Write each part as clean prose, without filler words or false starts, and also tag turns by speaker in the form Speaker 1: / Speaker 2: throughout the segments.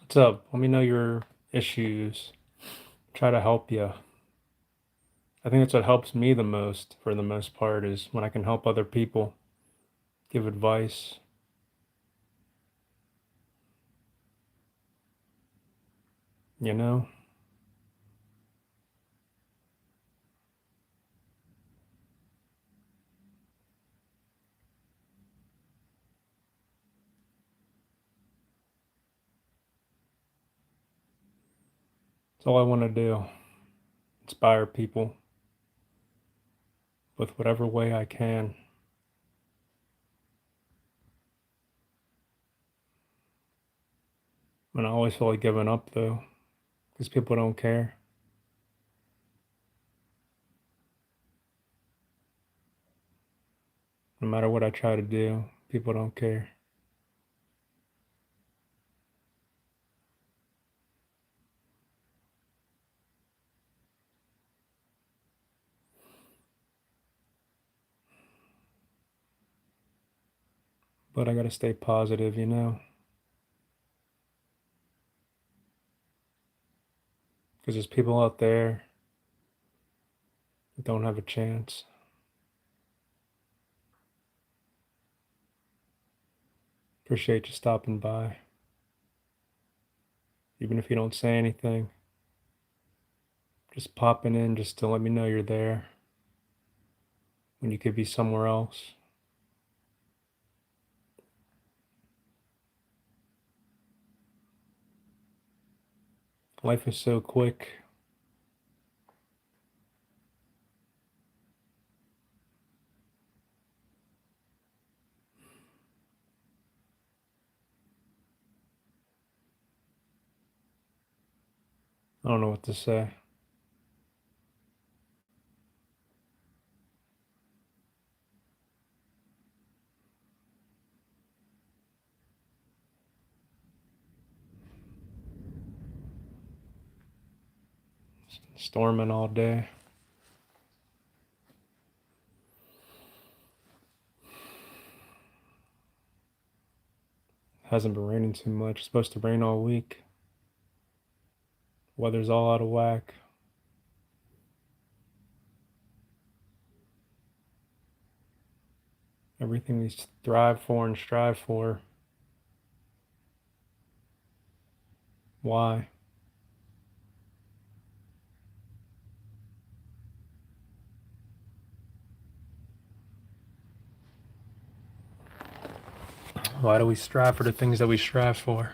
Speaker 1: What's up? Let me know your issues. Try to help you. I think that's what helps me the most, for the most part, is when I can help other people, give advice. You know? That's all I want to do. Inspire people with whatever way I can. And I always feel like giving up, though, because people don't care. No matter what I try to do, people don't care. But I gotta stay positive, you know? Because there's people out there that don't have a chance. Appreciate you stopping by, even if you don't say anything. Just popping in just to let me know you're there when you could be somewhere else. Life is so quick. I don't know what to say. Storming all day. Hasn't been raining too much. It's supposed to rain all week. Weather's all out of whack. Everything we thrive for and strive for. Why? Why do we strive for the things that we strive for?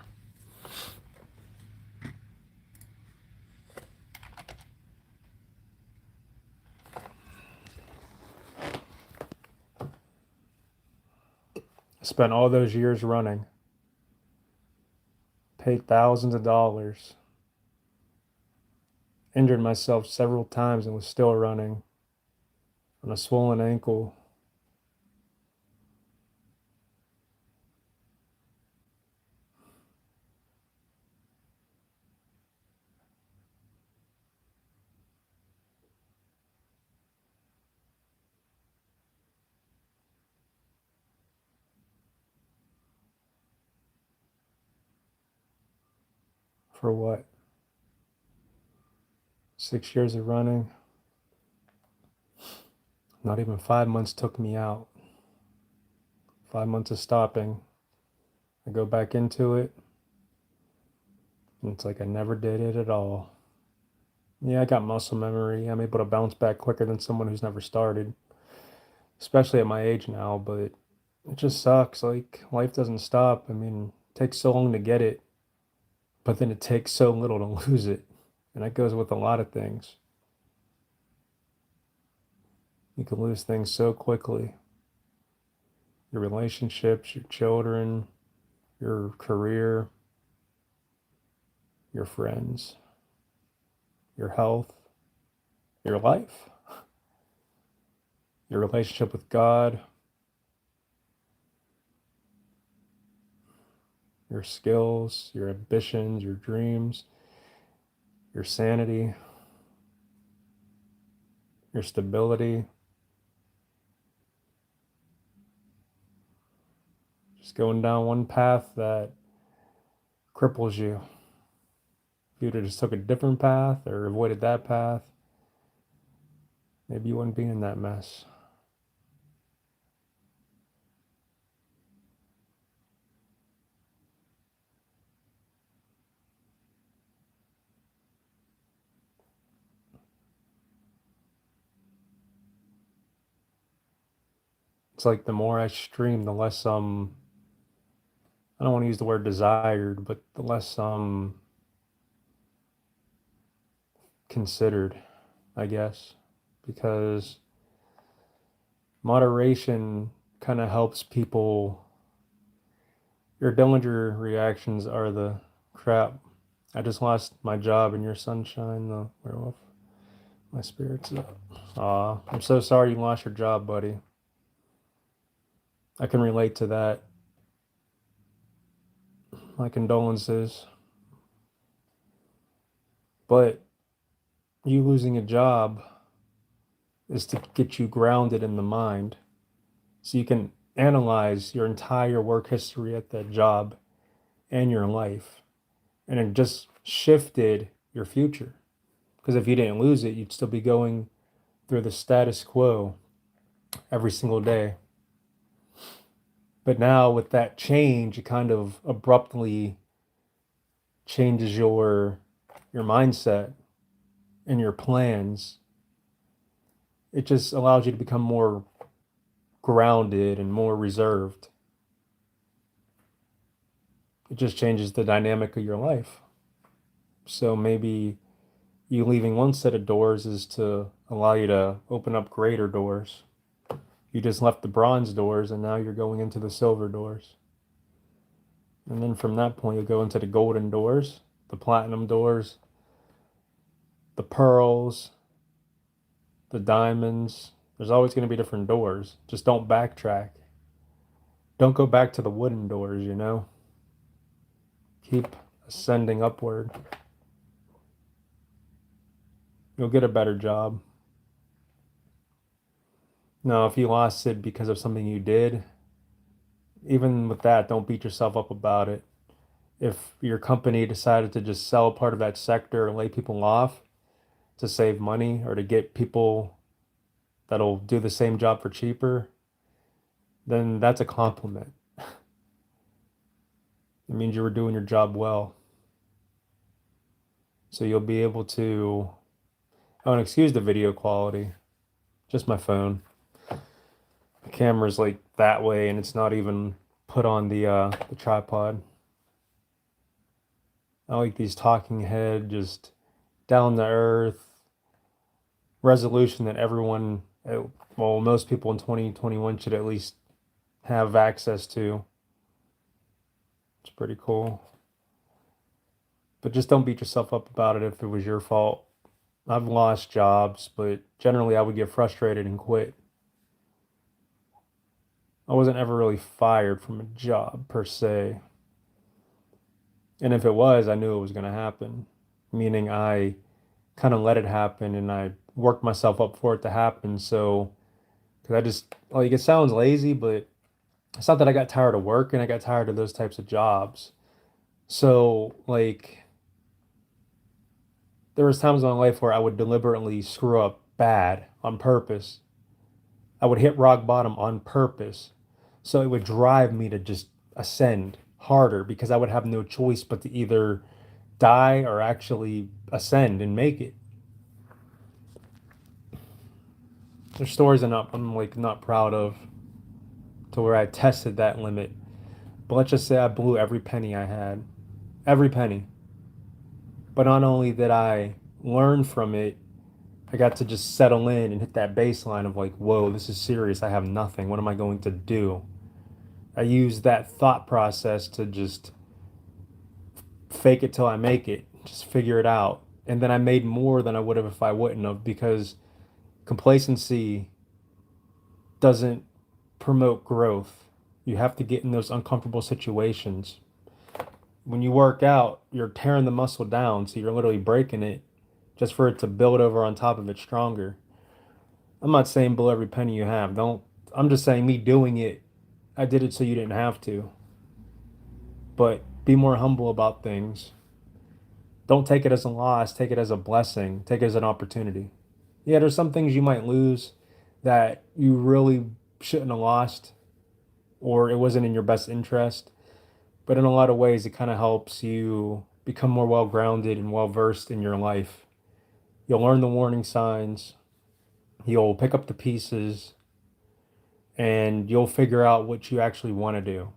Speaker 1: I spent all those years running, paid thousands of dollars, injured myself several times and was still running on a swollen ankle. For what? 6 years of running? Not even 5 months took me out. 5 months of stopping. I go back into it, and it's like I never did it at all. Yeah, I got muscle memory. I'm able to bounce back quicker than someone who's never started, especially at my age now, but it just sucks. Like, life doesn't stop. I mean, it takes so long to get it, but then it takes so little to lose it. And that goes with a lot of things. You can lose things so quickly. Your relationships, your children, your career, your friends, your health, your life, your relationship with God, your skills, your ambitions, your dreams, your sanity, your stability. Just going down one path that cripples you. If you'd have just took a different path or avoided that path, maybe you wouldn't be in that mess. It's like the more I stream, the less I don't want to use the word desired, but the less considered, I guess, because moderation kind of helps people. Your Dillinger reactions are the crap. I just lost my job in your sunshine, the werewolf. My spirit's up. Aw, I'm so sorry you lost your job, buddy. I can relate to that. My condolences. But you losing a job is to get you grounded in the mind so you can analyze your entire work history at that job and your life. And it just shifted your future. Because if you didn't lose it, you'd still be going through the status quo every single day. But now with that change, it kind of abruptly changes your mindset and your plans. It just allows you to become more grounded and more reserved. It just changes the dynamic of your life. So maybe you leaving one set of doors is to allow you to open up greater doors. You just left the bronze doors and now you're going into the silver doors. And then from that point, you'll go into the golden doors, the platinum doors, the pearls, the diamonds. There's always going to be different doors. Just don't backtrack. Don't go back to the wooden doors, you know? Keep ascending upward. You'll get a better job. Now, if you lost it because of something you did, even with that, don't beat yourself up about it. If your company decided to just sell part of that sector and lay people off to save money or to get people that'll do the same job for cheaper, then that's a compliment. It means you were doing your job well. So you'll be able to, oh, and excuse the video quality, just my phone. The camera's like that way and it's not even put on the tripod. I like these talking head, just down to earth resolution that everyone, well, most people in 2021 should at least have access to. It's pretty cool. But just don't beat yourself up about it if it was your fault. I've lost jobs, but generally I would get frustrated and quit. I wasn't ever really fired from a job per se. And if it was, I knew it was going to happen, meaning I kind of let it happen and I worked myself up for it to happen. So, because I just, like, it sounds lazy, but it's not that I got tired of work and I got tired of those types of jobs. So, like, there was times in my life where I would deliberately screw up bad on purpose. I would hit rock bottom on purpose. So it would drive me to just ascend harder because I would have no choice but to either die or actually ascend and make it. There's stories I'm like not proud of to where I tested that limit. But let's just say I blew every penny I had. Every penny. But not only did I learn from it, I got to just settle in and hit that baseline of like, whoa, this is serious. I have nothing. What am I going to do? I used that thought process to just fake it till I make it, just figure it out. And then I made more than I would have if I wouldn't have, because complacency doesn't promote growth. You have to get in those uncomfortable situations. When you work out, you're tearing the muscle down, so you're literally breaking it just for it to build over on top of it stronger. I'm not saying blow every penny you have. Don't. I'm just saying me doing it, I did it so you didn't have to. But be more humble about things. Don't take it as a loss, take it as a blessing, take it as an opportunity. Yeah, there's some things you might lose that you really shouldn't have lost, or it wasn't in your best interest. But in a lot of ways, it kind of helps you become more well grounded and well versed in your life. You'll learn the warning signs, you'll pick up the pieces, and you'll figure out what you actually want to do.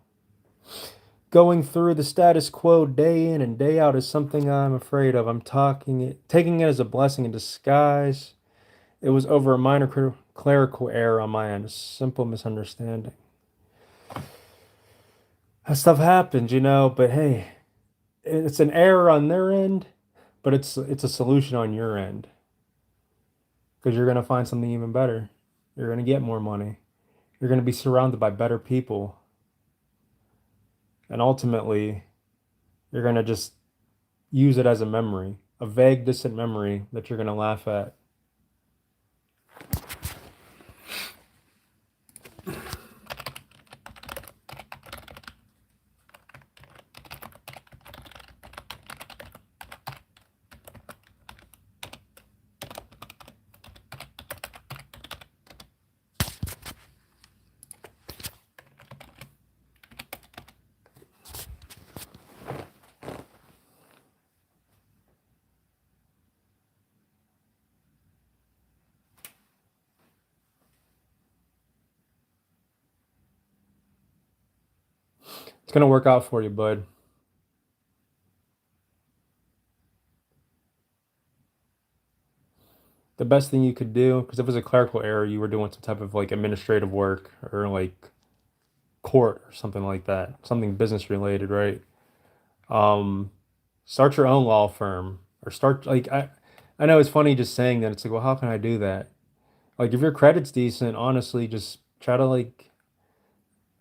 Speaker 1: Going through the status quo day in and day out is something I'm afraid of. Taking it as a blessing in disguise. It was over a minor clerical error on my end, a simple misunderstanding. That stuff happens, but hey, it's an error on their end, but it's a solution on your end because you're gonna find something even better. You're gonna get more money. You're gonna be surrounded by better people, and ultimately, you're gonna just use it as a memory, a vague, distant memory that you're gonna laugh at. It's gonna work out for you, bud. The best thing you could do, because if it was a clerical error, you were doing some type of like administrative work or like court or something like that, something business related, right? Um, Start your own law firm or start like I know it's funny just saying that. It's like, well, how can I do that? Like if your credit's decent, honestly, just try to like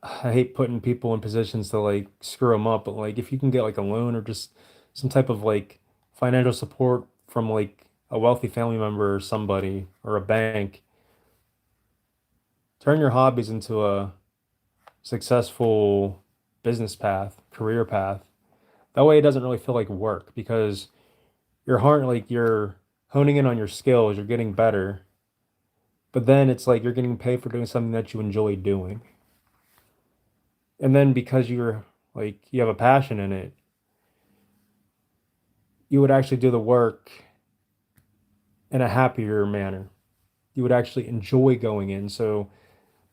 Speaker 1: I hate putting people in positions to like screw them up, but like if you can get like a loan or just some type of like financial support from like a wealthy family member or somebody or a bank, turn your hobbies into a successful business path, career path. That way it doesn't really feel like work because you're honing in on your skills, you're getting better, but then it's like you're getting paid for doing something that you enjoy doing. And then because you have a passion in it, you would actually do the work in a happier manner. You would actually enjoy going in. So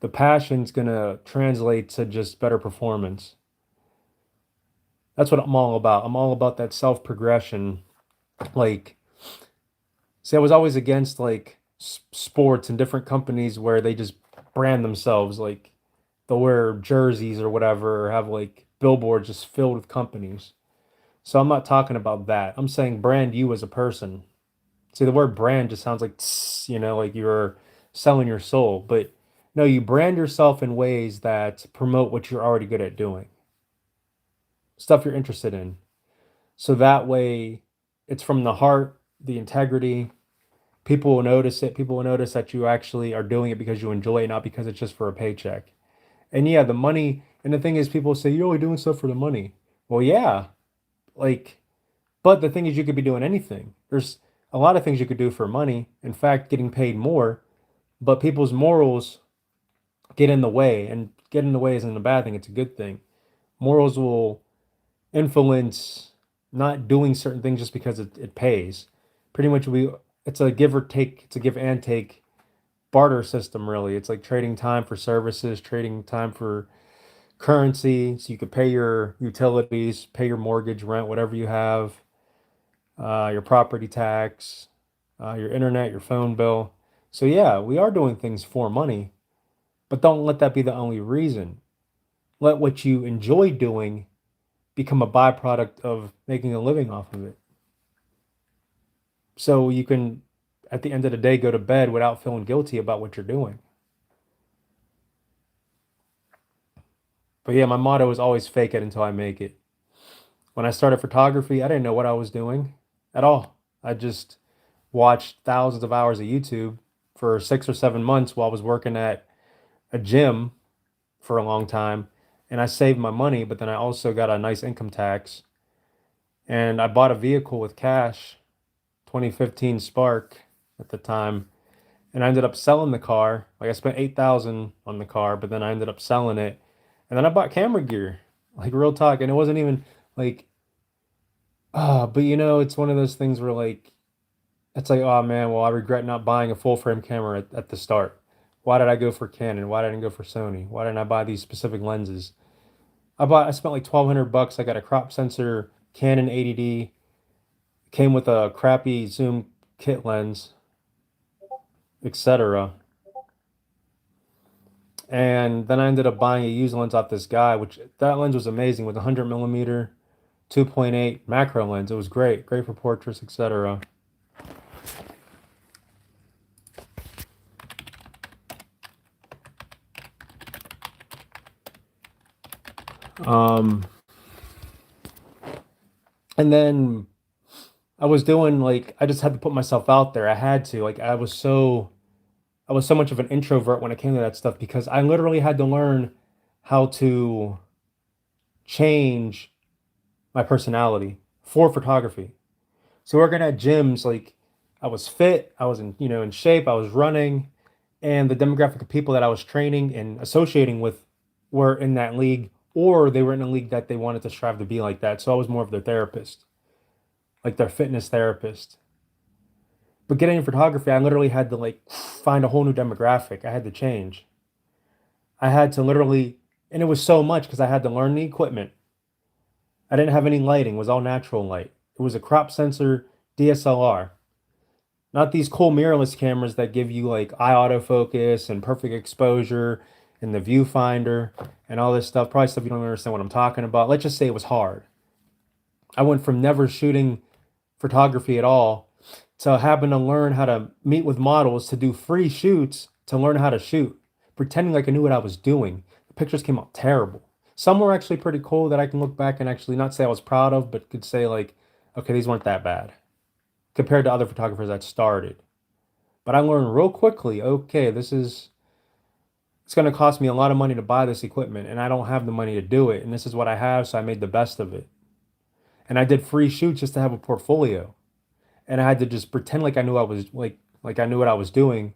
Speaker 1: the passion's gonna translate to just better performance. That's what I'm all about. I'm all about that self progression. Like, see, I was always against like sports and different companies where they just brand themselves. Like, they'll wear jerseys or whatever, or have like billboards just filled with companies. So I'm not talking about that. I'm saying brand you as a person. See, the word brand just sounds like, tss, like you're selling your soul. But no, you brand yourself in ways that promote what you're already good at doing, stuff you're interested in. So that way it's from the heart, the integrity. People will notice it. People will notice that you actually are doing it because you enjoy it, not because it's just for a paycheck. And yeah, the money, and the thing is, people say, you're only doing stuff for the money. Well, yeah, like, but the thing is, you could be doing anything. There's a lot of things you could do for money. In fact, getting paid more, but people's morals get in the way, and get in the way isn't a bad thing. It's a good thing. Morals will influence not doing certain things just because it pays. Pretty much, it's a give or take. It's a give and take barter system. Really, it's like trading time for services, trading time for currency, so you could pay your utilities, pay your mortgage, rent, whatever you have, your property tax, your internet, your phone bill. So yeah, we are doing things for money, but don't let that be the only reason. Let what you enjoy doing become a byproduct of making a living off of it. So you can, at the end of the day, go to bed without feeling guilty about what you're doing. But yeah, my motto is always fake it until I make it. When I started photography, I didn't know what I was doing at all. I just watched thousands of hours of YouTube for 6 or 7 months while I was working at a gym for a long time. And I saved my money, but then I also got a nice income tax. And I bought a vehicle with cash, 2015 Spark at the time, and I ended up selling the car. Like I spent 8,000 on the car, but then I ended up selling it. And then I bought camera gear. Like real talk, and it wasn't even like but it's one of those things where like it's like, oh man, well I regret not buying a full frame camera at the start. Why did I go for Canon? Why didn't I go for Sony? Why didn't I buy these specific lenses? I spent like 1,200 bucks. I got a crop sensor Canon 80D. Came with a crappy zoom kit lens, etc. And then I ended up buying a used lens off this guy, which that lens was amazing with a 100 millimeter 2.8 macro lens. It was great, great for portraits, etc. Um, and then I was doing like I just had to put myself out there. I had to. Like I was so much of an introvert when it came to that stuff because I literally had to learn how to change my personality for photography. So working at gyms, like I was fit, I was in shape, I was running, and the demographic of people that I was training and associating with were in that league, or they were in a league that they wanted to strive to be like that. So I was more of their therapist, like their fitness therapist. But getting in photography, I literally had to like find a whole new demographic. I had to change. I had to literally, and it was so much because I had to learn the equipment. I didn't have any lighting, it was all natural light. It was a crop sensor DSLR. Not these cool mirrorless cameras that give you like eye autofocus and perfect exposure and the viewfinder and all this stuff. Probably stuff you don't understand what I'm talking about. Let's just say it was hard. I went from never shooting photography at all to having to learn how to meet with models to do free shoots to learn how to shoot, pretending like I knew what I was doing. The pictures came out terrible. Some were actually pretty cool that I can look back and actually not say I was proud of, but could say like, okay, these weren't that bad compared to other photographers that started. But I learned real quickly, okay, it's going to cost me a lot of money to buy this equipment and I don't have the money to do it. And this is what I have, so I made the best of it. And I did free shoots just to have a portfolio. And I had to just pretend like I knew I was like I knew what I was doing.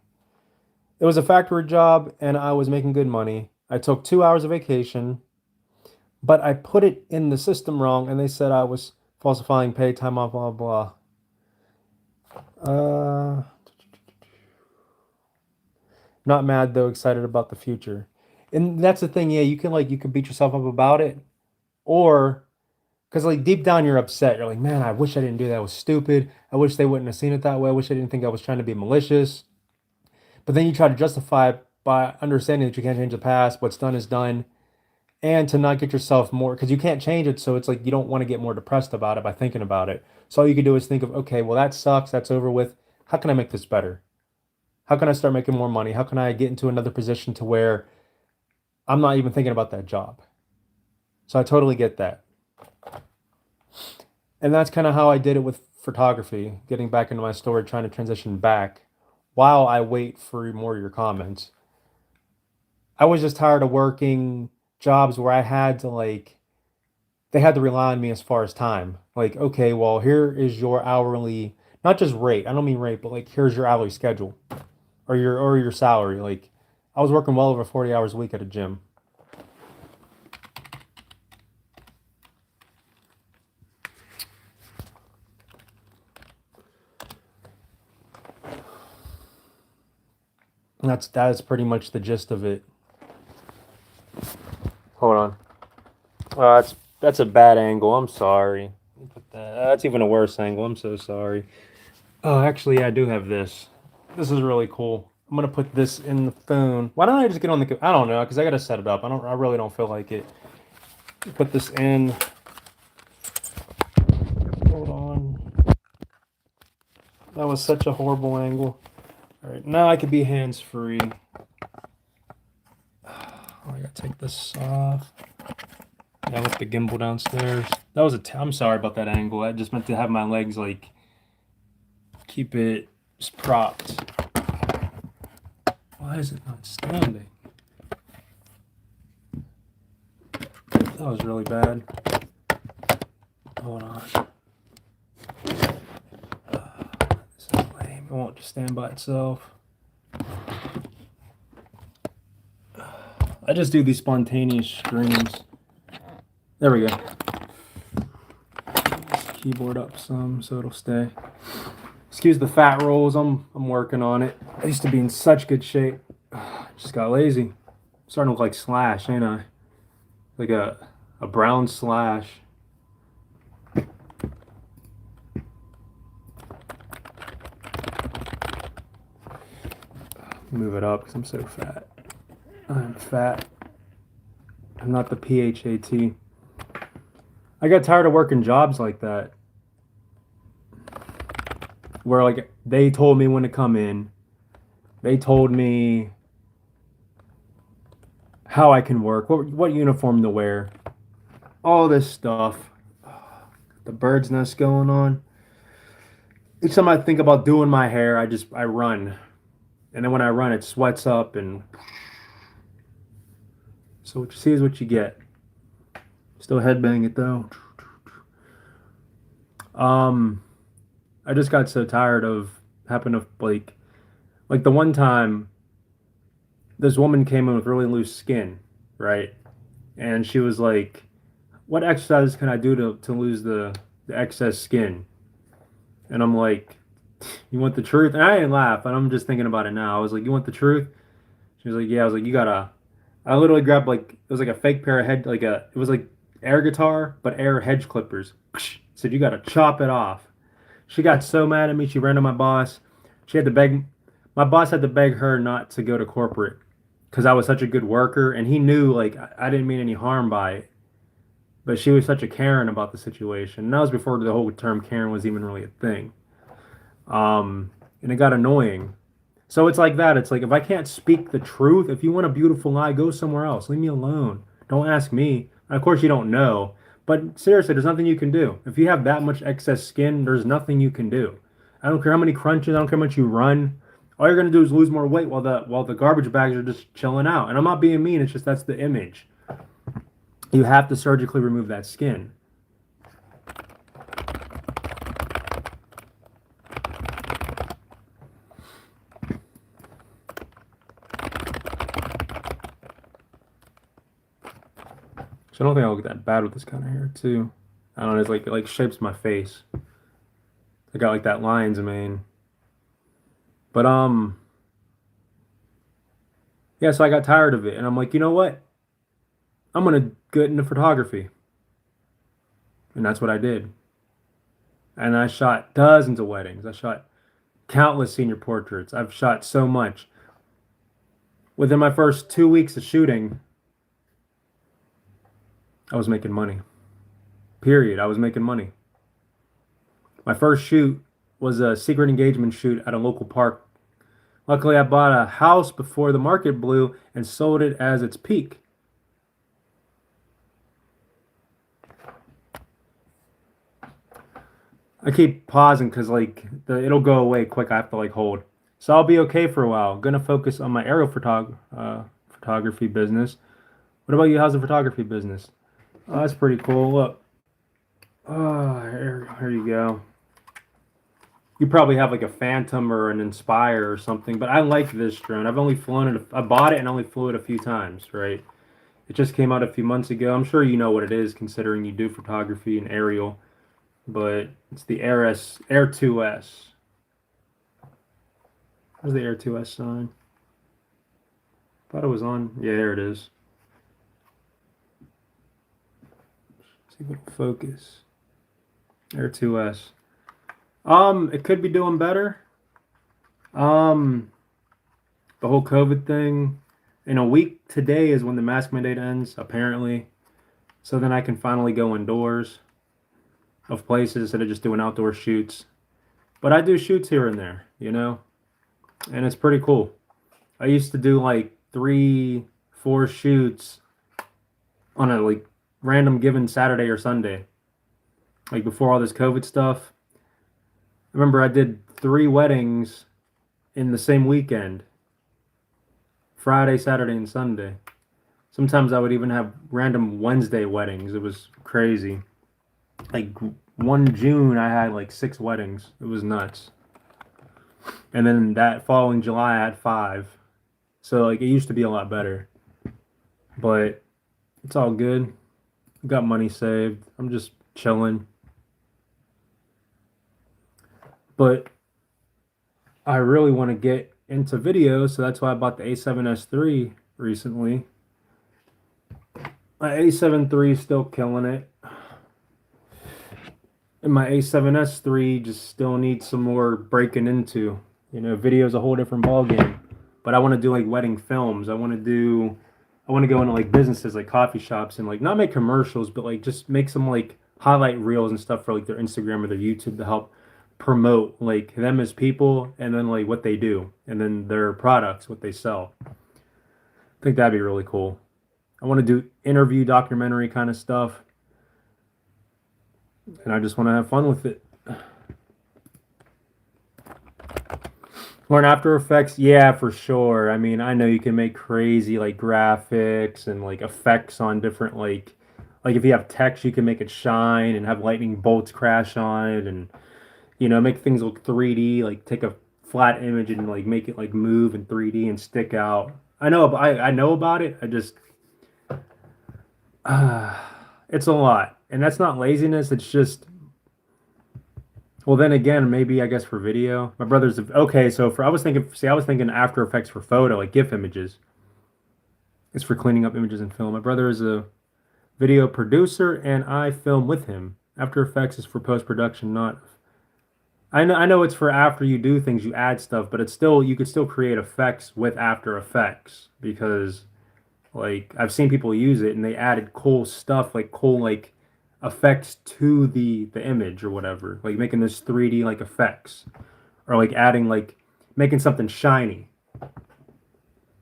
Speaker 1: It was a factory job and I was making good money. I took 2 hours of vacation, but I put it in the system wrong and they said I was falsifying pay time off, blah blah. Uh Not mad though, excited about the future. And that's the thing, yeah, you can beat yourself up about it, or because like deep down you're upset. You're like, man, I wish I didn't do that. It was stupid. I wish they wouldn't have seen it that way. I wish I didn't think I was trying to be malicious. But then you try to justify it by understanding that you can't change the past. What's done is done. And to not get yourself more, because you can't change it. So it's like you don't want to get more depressed about it by thinking about it. So all you can do is think of, okay, well, that sucks. That's over with. How can I make this better? How can I start making more money? How can I get into another position to where I'm not even thinking about that job? So I totally get that. And that's kind of how I did it with photography, getting back into my story, trying to transition back while I wait for more of your comments. I was just tired of working jobs where I had to like they had to rely on me as far as time. Like, okay, well, here is your hourly, not just rate. I don't mean rate, but like here's your hourly schedule or your salary. Like I was working well over 40 hours a week at a gym. And that is pretty much the gist of it. Hold on. That's a bad angle. I'm sorry. That's even a worse angle. I'm so sorry. Oh, actually, I do have this. This is really cool. I'm gonna put this in the phone. Why don't I just get on the? I don't know, because I gotta set it up. I don't. I really don't feel like it. Put this in. Hold on. That was such a horrible angle. All right, now I could be hands free. Oh, I gotta take this off. I left the gimbal downstairs. That was I'm sorry about that angle. I just meant to have my legs like keep it just propped. Why is it not standing? That was really bad. Hold on. just stand by itself. I just do these spontaneous screams. There we go. Keyboard up some so it'll stay. Excuse the fat rolls. I'm working on it. I used to be in such good shape. Just got lazy. Starting to look like Slash, ain't I? Like a brown Slash. Move it up because I'm so fat. I'm fat. I'm not the PHAT. I got tired of working jobs like that. Where like they told me when to come in. They told me how I can work, what uniform to wear. All this stuff. The bird's nest going on. Each time I think about doing my hair, I run. And then when I run, it sweats up, and so what you see is what you get. Still headbang it though. I just got so tired of having to like the one time this woman came in with really loose skin, right? And she was like, "What exercises can I do to lose the excess skin?" And I'm like, "You want the truth?" And I didn't laugh, and I'm just thinking about it now. I was like, "You want the truth?" She was like, "Yeah." I was like, "You gotta." I literally grabbed like it was like a fake pair of it was like air guitar but air hedge clippers. Said, "You gotta chop it off." She got so mad at me. She ran to my boss. She had to beg. My boss had to beg her not to go to corporate because I was such a good worker, and he knew like I didn't mean any harm by it. But she was such a Karen about the situation. And that was before the whole term Karen was even really a thing. And it got annoying. So it's like that. It's like if I can't speak the truth, if you want a beautiful lie, go somewhere else. Leave me alone. Don't ask me. And of course, you don't know. But seriously, there's nothing you can do. If you have that much excess skin, there's nothing you can do. I don't care how many crunches. I don't care how much you run. All you're gonna do is lose more weight while the garbage bags are just chilling out. And I'm not being mean. It's just that's the image. You have to surgically remove that skin. So I don't think I look that bad with this kind of hair too. I don't know, it's like it like shapes my face. I got like that lion's mane. But yeah, so I got tired of it and I'm like, you know what? I'm gonna get into photography. And that's what I did. And I shot dozens of weddings. I shot countless senior portraits. I've shot so much. Within my first 2 weeks of shooting, I was making money. Period. I was making money. My first shoot was a secret engagement shoot at a local park. Luckily, I bought a house before the market blew and sold it as its peak. I keep pausing because like it'll go away quick. I have to like hold. So I'll be okay for a while. Gonna focus on my aerial photography business. What about you? How's the photography business? Oh, that's pretty cool. Look. Oh, here you go. You probably have like a Phantom or an Inspire or something, but I like this drone. I've only flown it. I bought it and only flew it a few times, right? It just came out a few months ago. I'm sure you know what it is, considering you do photography and aerial. But it's the Air 2S. Where's the Air 2S sign? Thought it was on. Yeah, there it is. See if it'll focus. Air 2S. It could be doing better. The whole COVID thing. In a week today is when the mask mandate ends, apparently. So then I can finally go indoors of places instead of just doing outdoor shoots. But I do shoots here and there, you know? And it's pretty cool. I used to do like 3, 4 shoots on a like random given Saturday or Sunday. Like before all this COVID stuff. I remember I did 3 weddings in the same weekend. Friday, Saturday, and Sunday. Sometimes I would even have random Wednesday weddings. It was crazy. Like one June, I had like 6 weddings. It was nuts. And then that following July, I had 5. So like it used to be a lot better, but it's all good. Got money saved. I'm just chilling. But I really want to get into video, so that's why I bought the A7S III recently. My A7 III is still killing it. And my A7S III just still needs some more breaking into. You know, video is a whole different ballgame. But I want to do like wedding films. I want to go into like businesses like coffee shops and like not make commercials, but like just make some like highlight reels and stuff for like their Instagram or their YouTube to help promote like them as people and then like what they do and then their products, what they sell. I think that'd be really cool. I want to do interview documentary kind of stuff and I just want to have fun with it. Learn After Effects, yeah, for sure. I mean, I know you can make crazy like graphics and like effects on different like if you have text, you can make it shine and have lightning bolts crash on it and make things look 3D, like take a flat image and like make it like move in 3D and stick out. I know about it. I just uh, it's a lot. And that's not laziness, it's just well, then again, maybe I guess for video. My brother's okay. So for I was thinking After Effects for photo, like GIF images. It's for cleaning up images in film. My brother is a video producer, and I film with him. After Effects is for post production, not. I know it's for after you do things, you add stuff, but it's still you could still create effects with After Effects because like I've seen people use it and they added cool stuff, like cool like effects to the image or whatever, like making this 3D like effects or like adding like making something shiny.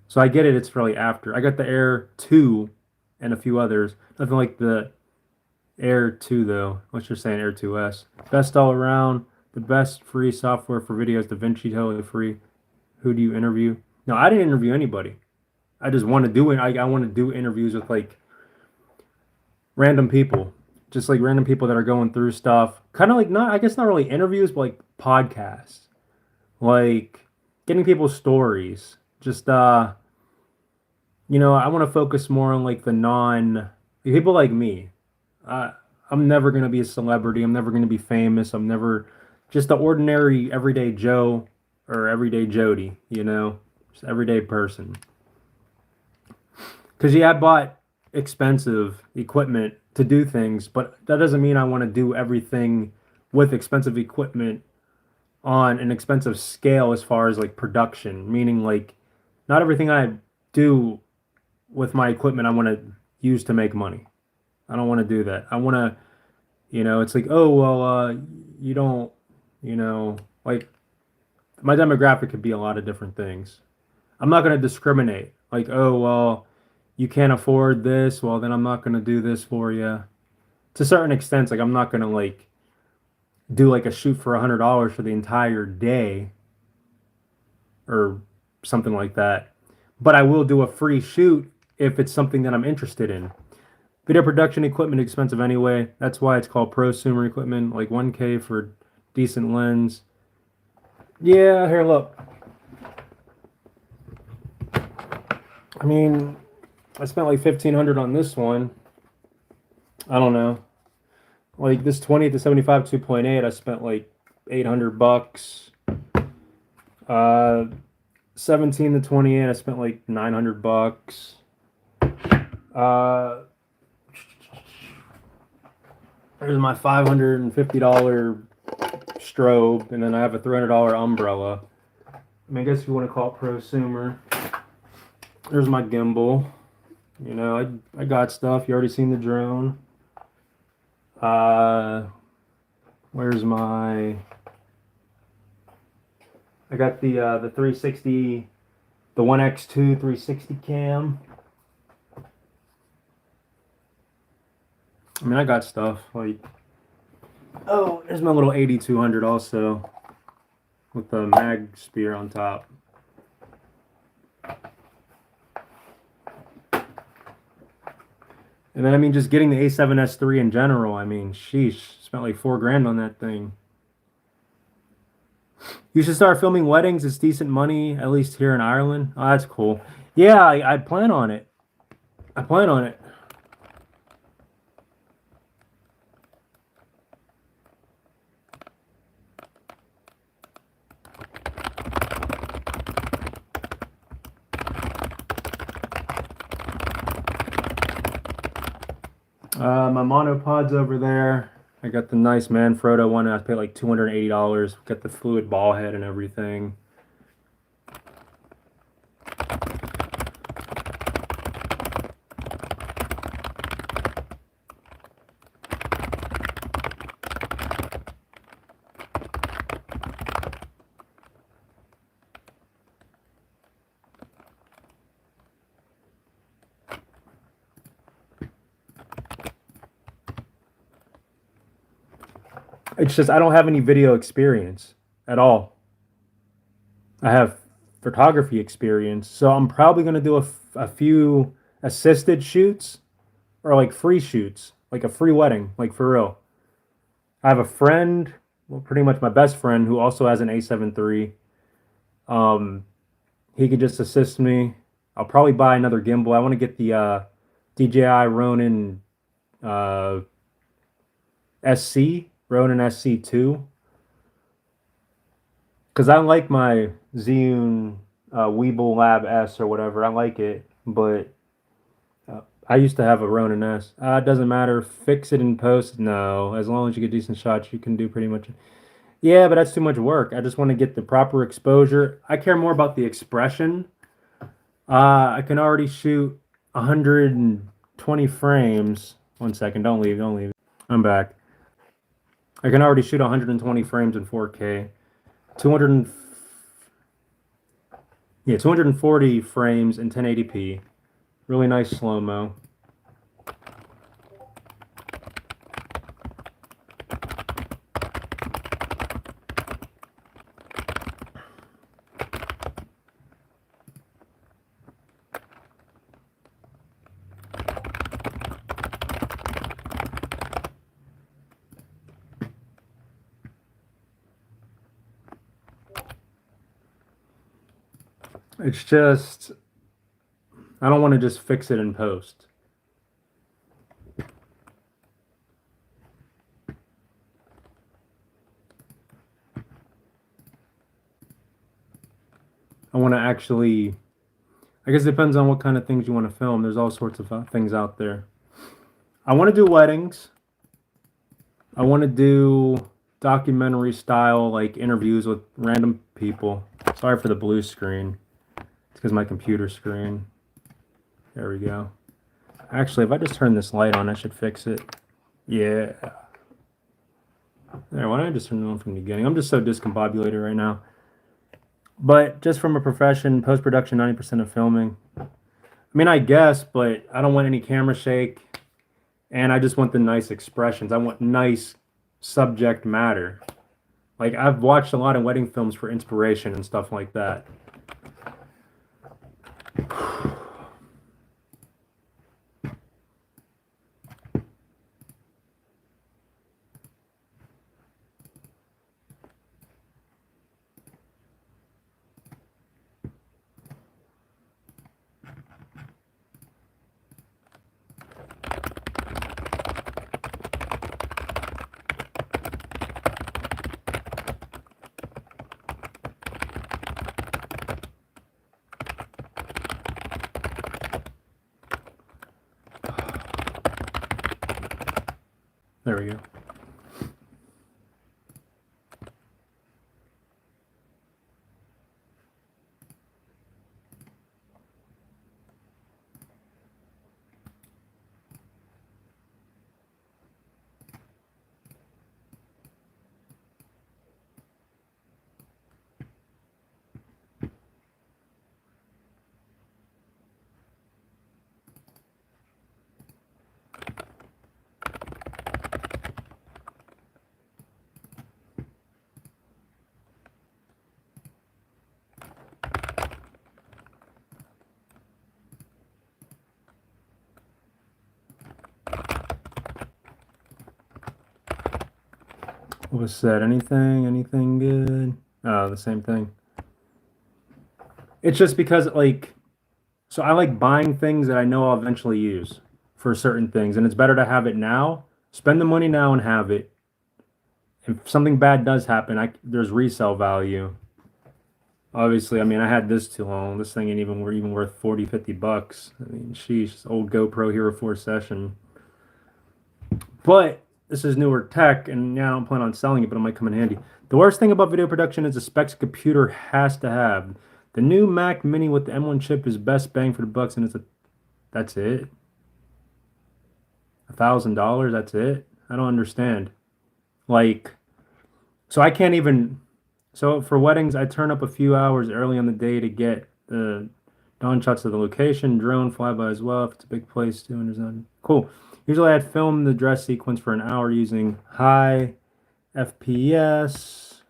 Speaker 1: So I get it, it's really after. I got the Air 2 and a few others. Nothing like the Air 2 though. What's you're saying Air 2S. Best all around. The best free software for videos, DaVinci totally free. Who do you interview? No, I didn't interview anybody. I just want to do it. I want to do interviews with like random people, just like random people that are going through stuff. Kind of like not, I guess not really interviews, but like podcasts, like getting people's stories. Just I want to focus more on like the non people like me. Uh, I'm never gonna be a celebrity. I'm never gonna be famous. I'm never just the ordinary everyday Joe or everyday Jody. Just everyday person. Because yeah, I bought expensive equipment to do things, but that doesn't mean I want to do everything with expensive equipment on an expensive scale as far as like production. Meaning like not everything I do with my equipment I want to use to make money. I don't want to do that. I want to, it's like, oh well, you don't, like my demographic could be a lot of different things. I'm not going to discriminate. Like, oh well, you can't afford this. Well, then I'm not going to do this for you. To a certain extent, like I'm not going to like do like a shoot for $100 for the entire day or something like that. But I will do a free shoot if it's something that I'm interested in. Video production equipment is expensive anyway. That's why it's called prosumer equipment, like 1K for decent lens. Yeah, here, look. I mean, I spent like 1,500 on this one. I don't know. Like this 20 to 75 2.8, I spent like 800 bucks. Uh, 17 to 28, I spent like 900 bucks. Uh, there's my $550 strobe, and then I have a $300 umbrella. I mean, I guess if you want to call it prosumer. There's my gimbal. I got stuff. You already seen the drone. Where's my? I got the 360, the 1X2 360 cam. I mean, I got stuff like. Oh, there's my little 8200 also, with the mag spear on top. And then, I mean, just getting the A7S III in general, I mean, sheesh, spent like $4,000 on that thing. You should start filming weddings. It's decent money, at least here in Ireland. Oh, that's cool. Yeah, I plan on it. I plan on it. My monopod's over there. I got the nice Manfrotto one. I paid like $280. Got the fluid ball head and everything. It's just I don't have any video experience at all. I have photography experience, so I'm probably gonna do a few assisted shoots or like free shoots, like a free wedding, like for real. I have a friend, well, pretty much my best friend, who also has an A7 III. Um, he could just assist me. I'll probably buy another gimbal. I want to get the DJI Ronin uh, SC, Ronin SC2, because I like my Zhiyun Weeble Lab S or whatever. I like it, but I used to have a Ronin S. It doesn't matter. Fix it in post. No, as long as you get decent shots, you can do pretty much. Yeah, but that's too much work. I just want to get the proper exposure. I care more about the expression. I can already shoot 120 frames. 1 second, don't leave, don't leave. I'm back. I can already shoot 120 frames in 4K. 200, yeah, 240 frames in 1080p. Really nice slow-mo. It's just, I don't want to just fix it in post. I want to actually, I guess it depends on what kind of things you want to film. There's all sorts of things out there. I want to do weddings. I want to do documentary style, like interviews with random people. Sorry for the blue screen. It's because my computer screen. There we go. Actually, if I just turn this light on, I should fix it. Yeah. There, why don't I just turn it on from the beginning? I'm just so discombobulated right now. But just from a profession, post-production, 90% of filming. I mean, I guess, but I don't want any camera shake. And I just want the nice expressions. I want nice subject matter. Like, I've watched a lot of wedding films for inspiration and stuff like that. There we go. What was said? Anything? Anything good? The same thing. It's just because like, so I like buying things that I know I'll eventually use for certain things, and it's better to have it now, spend the money now and have it. If something bad does happen, there's resale value. Obviously, I mean, I had this too long. This thing ain't even worth 40, $50. I mean, sheesh, old GoPro Hero 4 Session. But this is newer tech, and yeah, I don't plan on selling it, but it might come in handy. The worst thing about video production is the specs a computer has to have. The new Mac Mini with the M1 chip is best bang for the bucks, and that's it. $1,000, that's it. I don't understand. Like, so I can't even. So for weddings, I turn up a few hours early on the day to get the dawn shots of the location, drone flyby as well. If it's a big place too, and there's none. Cool. Usually I'd film the dress sequence for an hour using high FPS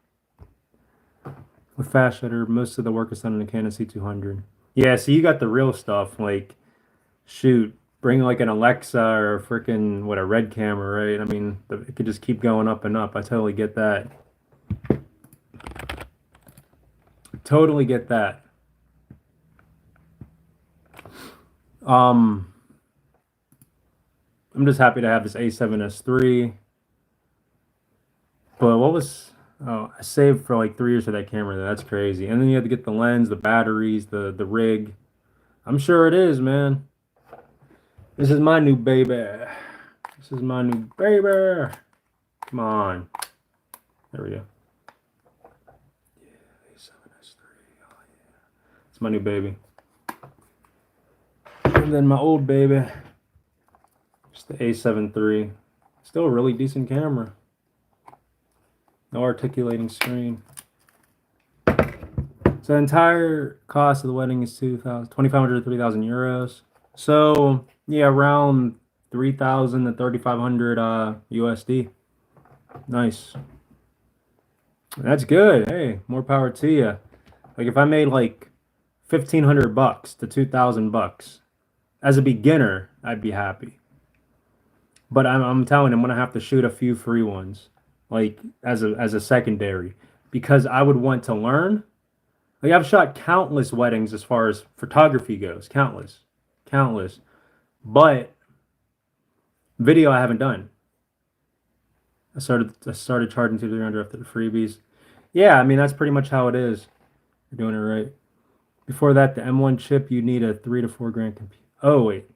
Speaker 1: with fast shutter. Most of the work is done in a Canon C200. Yeah, so you got the real stuff. Like, shoot, bring like an Alexa or a freaking what a Red camera, right? I mean, it could just keep going up and up. I totally get that. Totally get that. I'm just happy to have this A7S III. But what was I saved for like 3 years for that camera. That's crazy. And then you have to get the lens, the batteries, the rig. I'm sure it is, man. This is my new baby. This is my new baby. Come on. There we go. Yeah, A7S III. Oh yeah. It's my new baby. And then my old baby. Just the A7 III. Still a really decent camera. No articulating screen. So the entire cost of the wedding is 2,500 to 3,000 euros. So yeah, around 3,000 to 3,500 USD. Nice. That's good. Hey, more power to you. Like if I made like $1,500 to $2,000 as a beginner, I'd be happy. But I'm telling you, I'm gonna have to shoot a few free ones, like as a secondary, because I would want to learn. Like I've shot countless weddings as far as photography goes, countless, countless. But video I haven't done. I started charging 200 after the freebies. Yeah, I mean that's pretty much how it is. You're doing it right. Before that, the M1 chip, you need a 3 to 4 grand computer. Oh wait,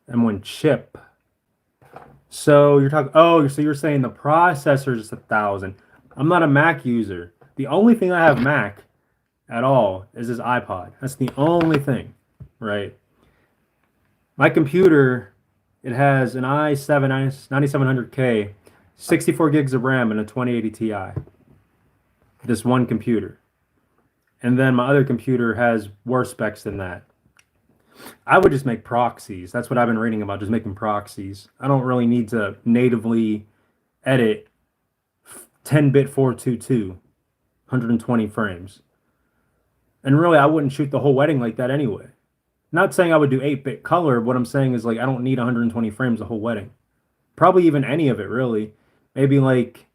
Speaker 1: M1 chip. So you're talking. Oh, so you're saying the processor is 1,000. I'm not a Mac user. The only thing I have Mac at all is this iPod. That's the only thing, right? My computer, it has an i7 9700K, 64 gigs of RAM, and a 2080 Ti. This one computer. And then my other computer has worse specs than that. I would just make proxies. That's what I've been reading about, just making proxies. I don't really need to natively edit 10-bit 422, 120 frames. And really, I wouldn't shoot the whole wedding like that anyway. Not saying I would do 8-bit color. What I'm saying is like I don't need 120 frames the whole wedding. Probably even any of it, really. Maybe like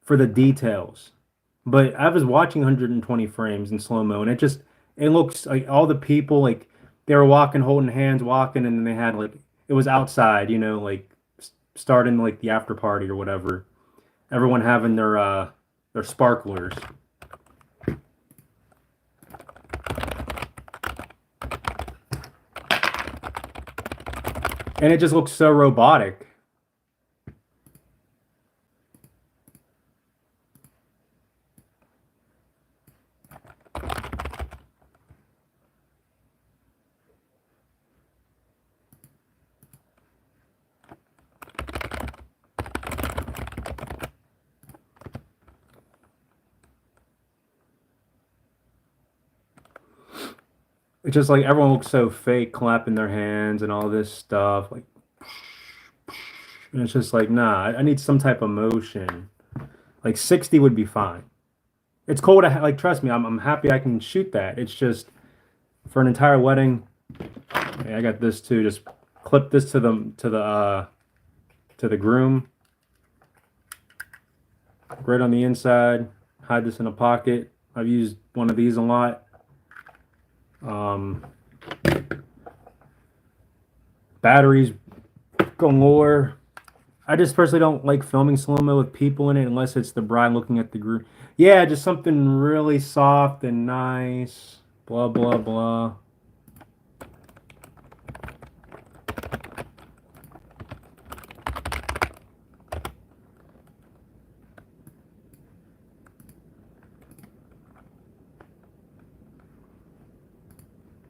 Speaker 1: for the details. But I was watching 120 frames in slow-mo, and it looks like all the people, like, they were walking, holding hands, walking, and then they had, like, it was outside, like, starting, like, the after party or whatever. Everyone having their sparklers. And it just looks so robotic. It's just like everyone looks so fake, clapping their hands and all this stuff. Like, and it's just like, nah, I need some type of motion. Like 60 would be fine. It's cool to like, trust me, I'm happy I can shoot that. It's just for an entire wedding. Okay, I got this too. Just clip this to the groom, right on the inside. hide this in a pocket. I've used one of these a lot. Batteries galore. I just personally don't like filming slow-mo with people in it unless it's the bride looking at the groom. Yeah, just something really soft and nice. Blah, blah, blah.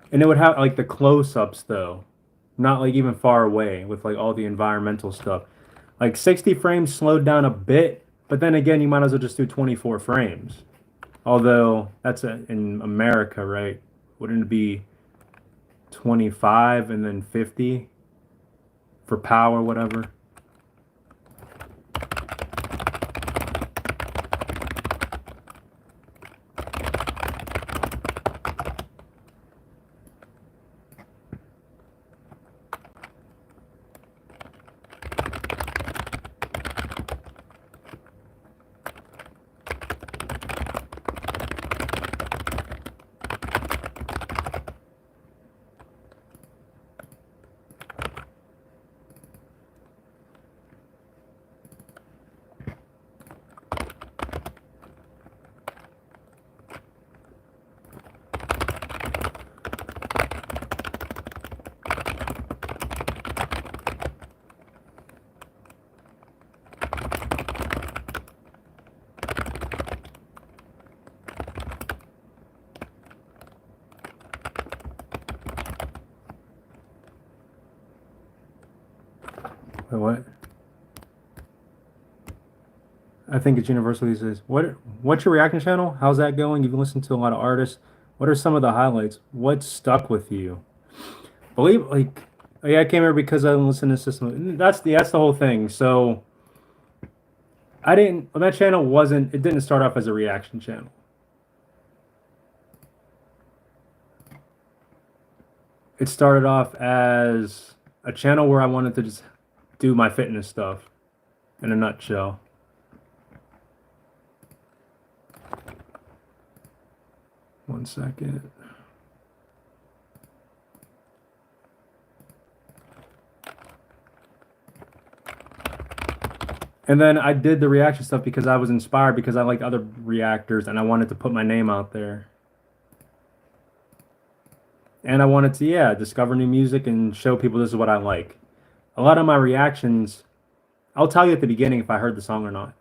Speaker 1: And it would have like the close-ups though, not like even far away with like all the environmental stuff. Like 60 frames slowed down a bit, but then again, you might as well just do 24 frames. Although that's in America, right? Wouldn't it be 25 and then 50 for power, whatever? Wait, what? I think it's universal these days. What's your reaction channel? How's that going? You've listened to a lot of artists. What are some of the highlights? What stuck with you? Believe like yeah, I came here because I listened to System. That's the whole thing. So I didn't. That channel wasn't. It didn't start off as a reaction channel. It started off as a channel where I wanted to just do my fitness stuff in a nutshell. One second. And then I did the reaction stuff because I was inspired because I liked other reactors and I wanted to put my name out there. And I wanted to, yeah, discover new music and show people this is what I like. A lot of my reactions, I'll tell you at the beginning if I heard the song or not.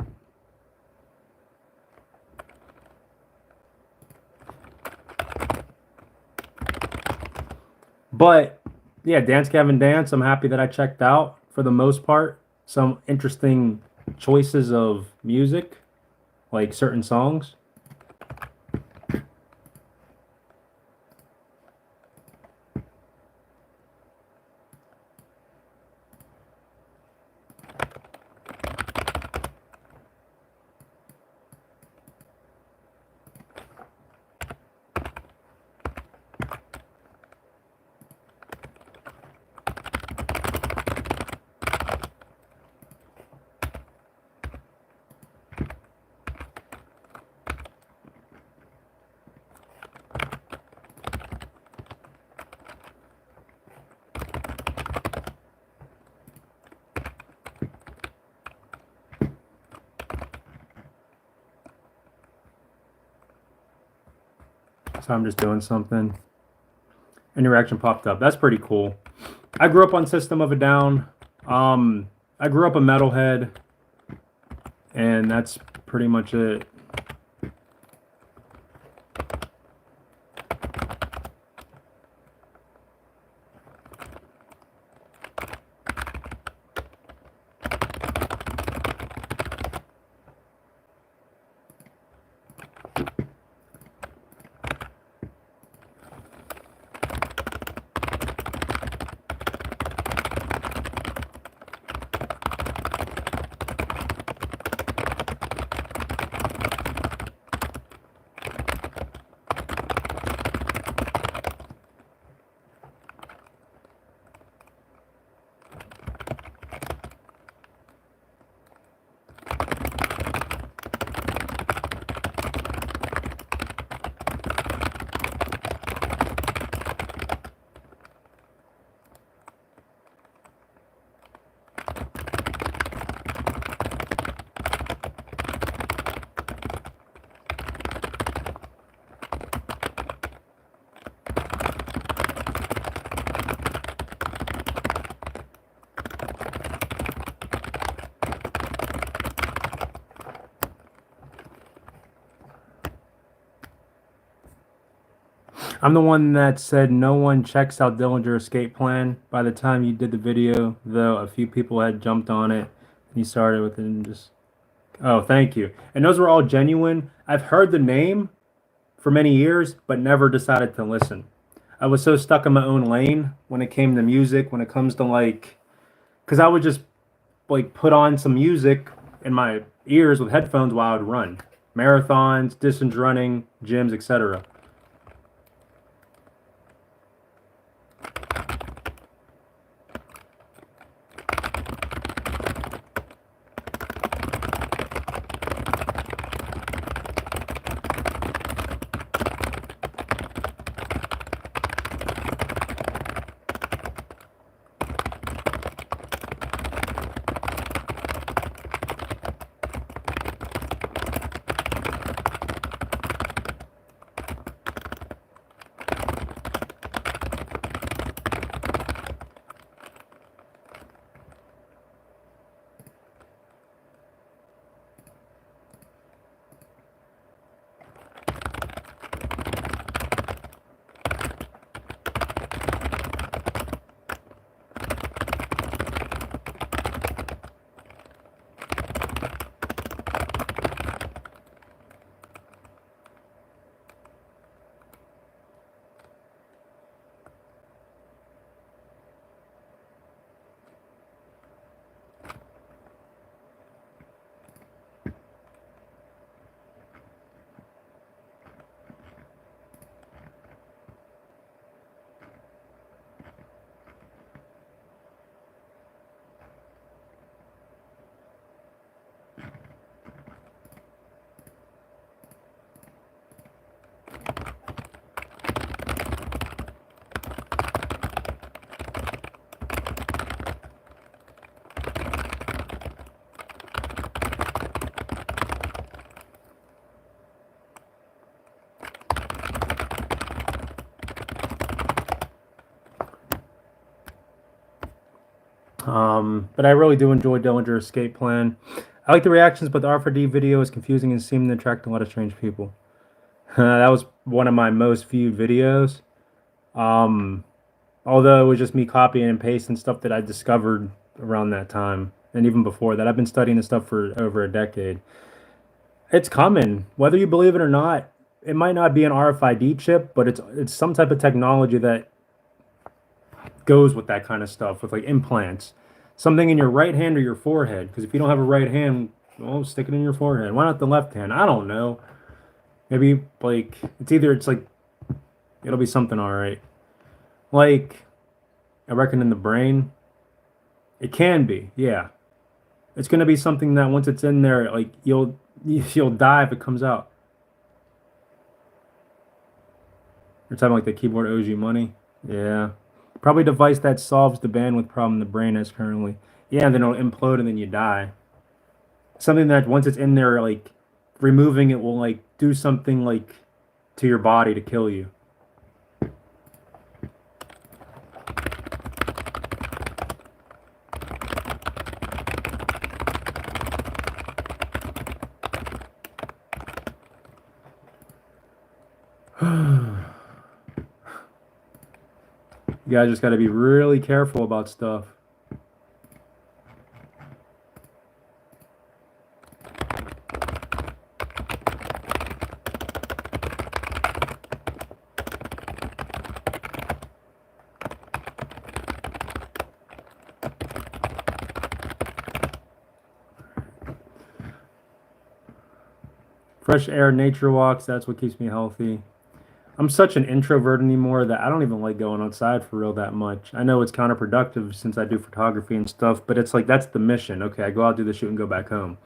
Speaker 1: But yeah, Dance Gavin Dance, I'm happy that I checked out for the most part. Some interesting choices of music, like certain songs. So I'm just doing something. And your reaction popped up. That's pretty cool. I grew up on System of a Down. I grew up a metalhead. And that's pretty much it. I'm the one that said no one checks out Dillinger Escape Plan. By the time you did the video, though, a few people had jumped on it. And you started with it and just, oh, thank you. And those were all genuine. I've heard the name for many years, but never decided to listen. I was so stuck in my own lane when it came to music, when it comes to like, because I would just like put on some music in my ears with headphones while I would run marathons, distance running, gyms, etc. But I really do enjoy Dillinger Escape Plan. I like the reactions, but the R4D video is confusing and seemed to attract a lot of strange people. That was one of my most viewed videos. Um, Although it was just me copying and pasting stuff that I discovered around that time. And even before that, I've been studying this stuff for over a decade. It's coming, whether you believe it or not. It might not be an RFID chip, but it's some type of technology that goes with that kind of stuff, with like implants. Something in your right hand or your forehead. Because if you don't have a right hand, well, stick it in your forehead. Why not the left hand? I don't know. Maybe like it's like it'll be something all right. Like I reckon in the brain, it can be. Yeah, it's gonna be something that once it's in there, like you'll die if it comes out. You're talking like the keyboard owes you money. Yeah, probably a device that solves the bandwidth problem the brain has currently. Yeah, and then it'll implode and then you die. Something that once it's in there, like removing it will like do something like to your body to kill you. You guys just got to be really careful about stuff. Fresh air, nature walks, that's what keeps me healthy. I'm such an introvert anymore that I don't even like going outside for real that much. I know it's counterproductive since I do photography and stuff, but it's like that's the mission. Okay, I go out, do the shoot, and go back home.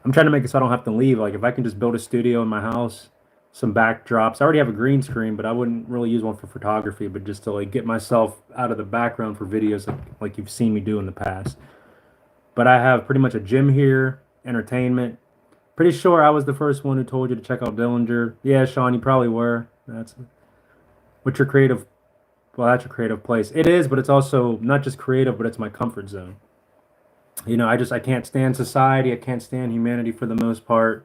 Speaker 1: I'm trying to make it so I don't have to leave. Like if I can just build a studio in my house, some backdrops. I already have a green screen, but I wouldn't really use one for photography, but just to like get myself out of the background for videos like you've seen me do in the past. But I have pretty much a gym here, entertainment. Pretty sure I was the first one who told you to check out Dillinger. Yeah, Sean, you probably were. That's what's your creative. Well, that's your creative place. It is, but it's also not just creative, but it's my comfort zone. I can't stand society. I can't stand humanity for the most part.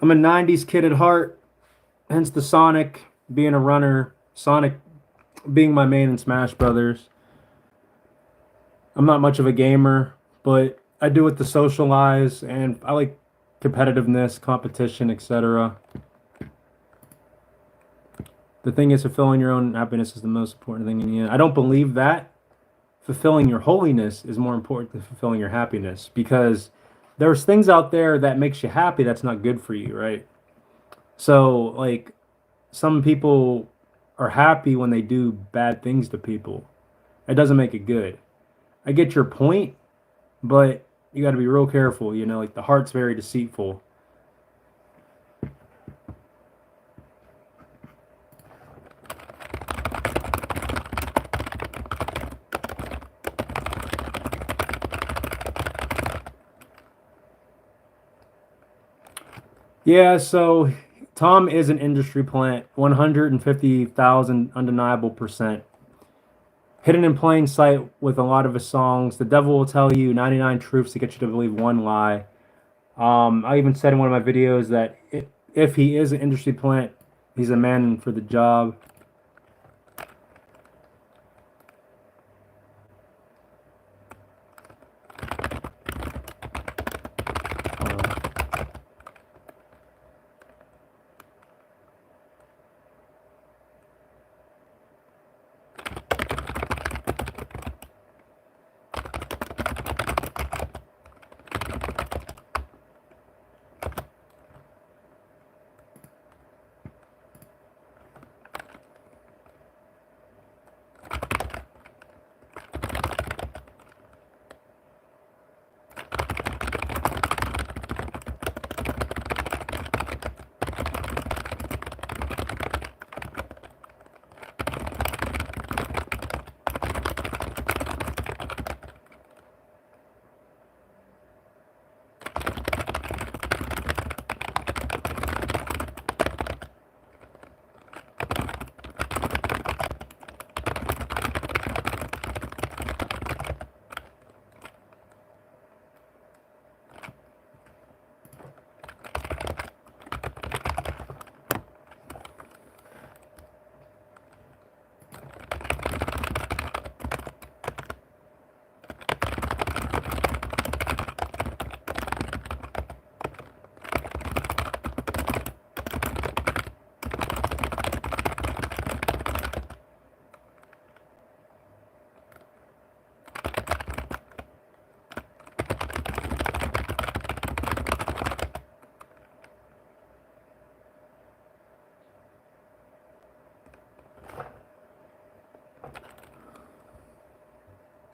Speaker 1: I'm a 90s kid at heart, hence the Sonic being a runner, Sonic being my main in Smash Brothers. I'm not much of a gamer, but I do it to socialize, and I like competitiveness, competition, etc. The thing is, fulfilling your own happiness is the most important thing in the end. I don't believe that. Fulfilling your holiness is more important than fulfilling your happiness, because there's things out there that makes you happy that's not good for you, right? So, like, some people are happy when they do bad things to people. It doesn't make it good. I get your point, but you got to be real careful. Like the heart's very deceitful. Yeah, so Tom is an industry plant, 150,000 undeniable percent. Hidden in plain sight with a lot of his songs. The devil will tell you 99 truths to get you to believe one lie. I even said in one of my videos that if he is an industry plant, he's a man for the job.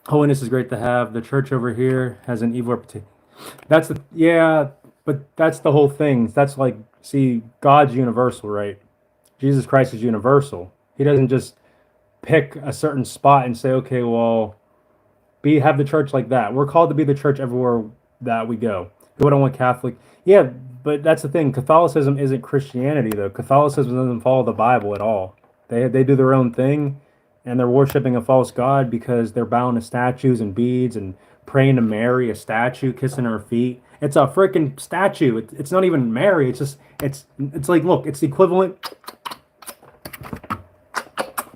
Speaker 1: Holiness is great to have. The church over here has an evil reputation. That's the yeah, but that's the whole thing. That's like, see, God's universal, right? Jesus Christ is universal. He doesn't just pick a certain spot and say, okay, well, have the church like that. We're called to be the church everywhere that we go. Who don't want Catholic? Yeah, but that's the thing. Catholicism isn't Christianity, though. Catholicism doesn't follow the Bible at all. They do their own thing, and they're worshiping a false god because they're bound to statues and beads and praying to Mary, a statue, kissing her feet. It's a freaking statue. It's not even Mary. It's just it's like, look, it's the equivalent.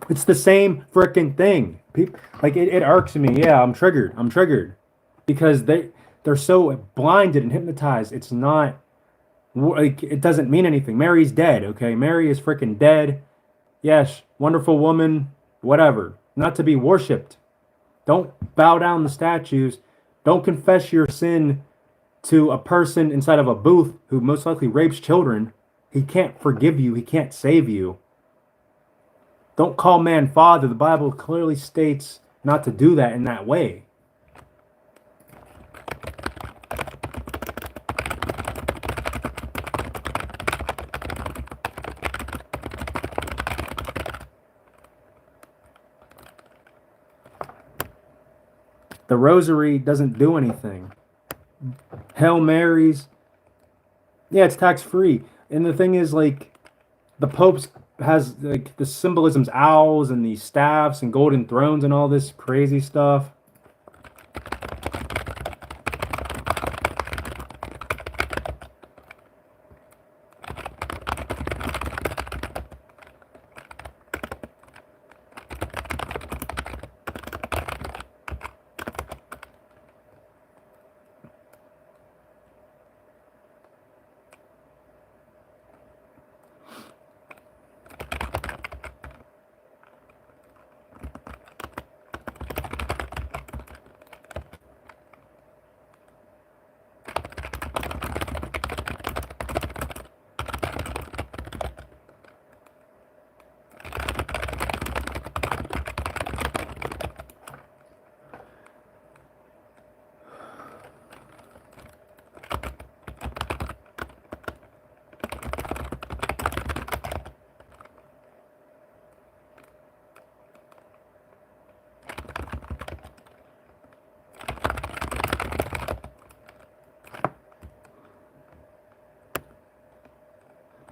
Speaker 1: It's the same freaking thing. People, like, it irks me. Yeah, I'm triggered. I'm triggered because they're so blinded and hypnotized. It's not like, it doesn't mean anything. Mary's dead. Okay, Mary is freaking dead. Yes, wonderful woman. Whatever. Not to be worshipped. Don't bow down the statues. Don't confess your sin to a person inside of a booth who most likely rapes children. He can't forgive you. He can't save you. Don't call man father. The Bible clearly states not to do that in that way. The rosary doesn't do anything. Hail Marys, yeah, it's tax free. And the thing is, like, the Pope's has like the symbolisms, owls and these staffs and golden thrones and all this crazy stuff.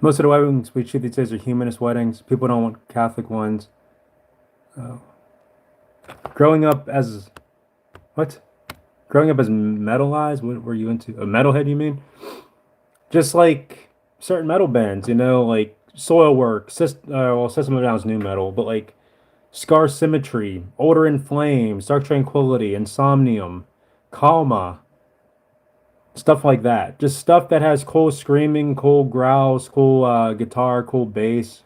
Speaker 1: Most of the weddings we shoot these days are humanist weddings. People don't want Catholic ones. Uh, growing up as what? Growing up as metalized? What were you into? A metalhead, you mean? Just like certain metal bands, like Soilwork, System of a Down's new metal, but like Scar Symmetry, Older in Flames, Dark Tranquillity, Insomnium, Kalma, stuff like that. Just stuff that has cool screaming, cool growls, cool guitar, cool bass.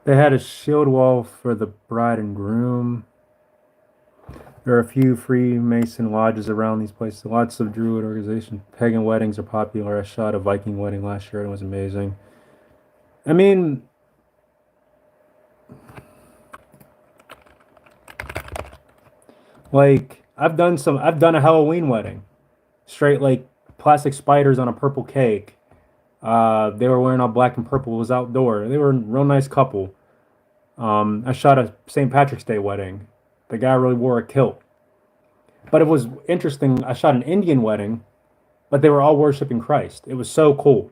Speaker 1: They had a shield wall for the bride and groom. There are a few Freemason lodges around these places. Lots of Druid organizations. Pagan weddings are popular. I shot a Viking wedding last year and it was amazing. I mean, like I've done a Halloween wedding. Straight like plastic spiders on a purple cake. They were wearing all black and purple. It was outdoor. They were a real nice couple. I shot a St. Patrick's Day wedding. The guy really wore a kilt. But it was interesting. I shot an Indian wedding, but they were all worshiping Christ. It was so cool.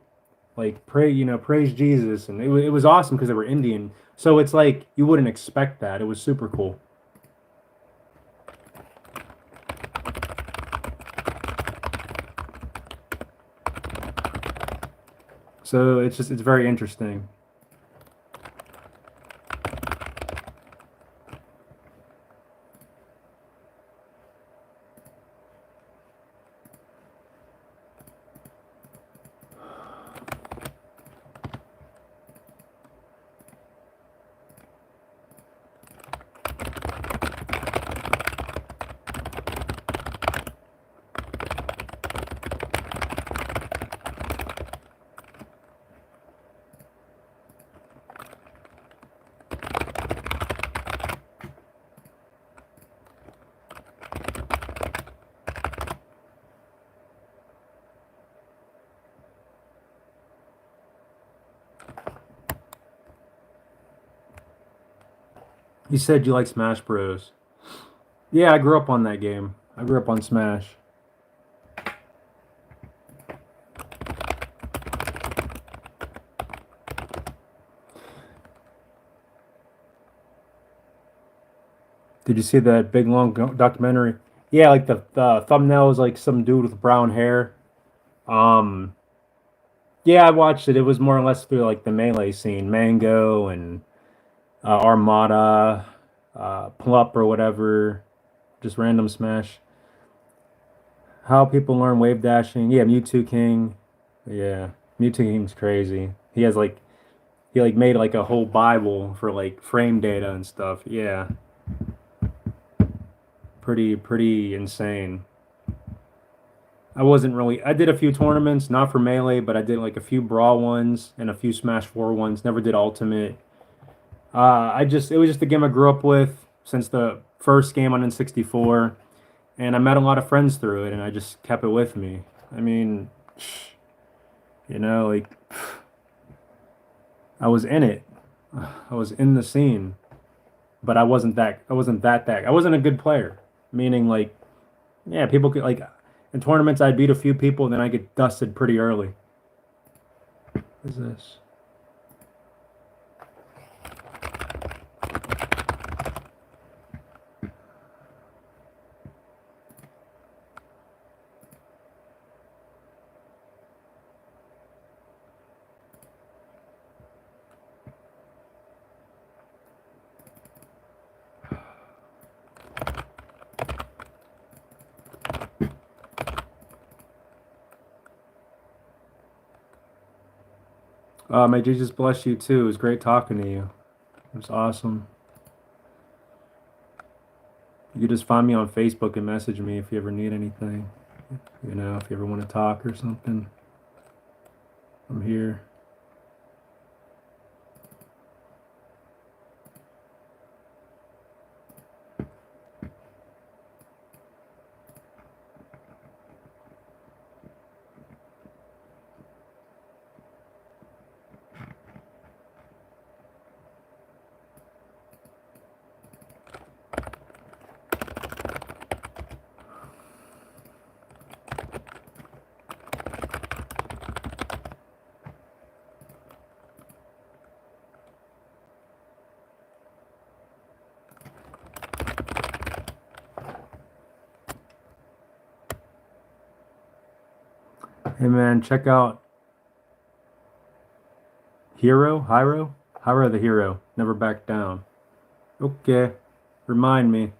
Speaker 1: Like praise Jesus, and it was awesome because they were Indian. So it's like you wouldn't expect that. It was super cool. So it's very interesting. You said you like Smash Bros. Yeah, I grew up on that game. I grew up on Smash. Did you see that big long documentary? Yeah, like the thumbnail is like some dude with brown hair. Um, yeah, I watched it. It was more or less through like the melee scene, Mango and Armada, Plup or whatever, just random Smash. How people learn wave dashing. Yeah, Mewtwo King. Yeah, Mewtwo King's crazy. He like made like a whole Bible for like frame data and stuff. Yeah, pretty insane. I wasn't really. I did a few tournaments, not for Melee, but I did like a few Brawl ones and a few Smash 4 ones. Never did Ultimate. It was just the game I grew up with since the first game on N64, and I met a lot of friends through it, and I just kept it with me. I mean, like I was in it. I was in the scene, but I wasn't that. I wasn't that. I wasn't a good player. Meaning, like Yeah, people get like in tournaments I beat a few people and then I get dusted pretty early. What is this? May Jesus bless you too. It was great talking to you. It was awesome. You could just find me on Facebook and message me if you ever need anything. You know, if you ever want to talk or something, I'm here. Hey man, check out Hiro the Hero. Never back down. Okay, remind me.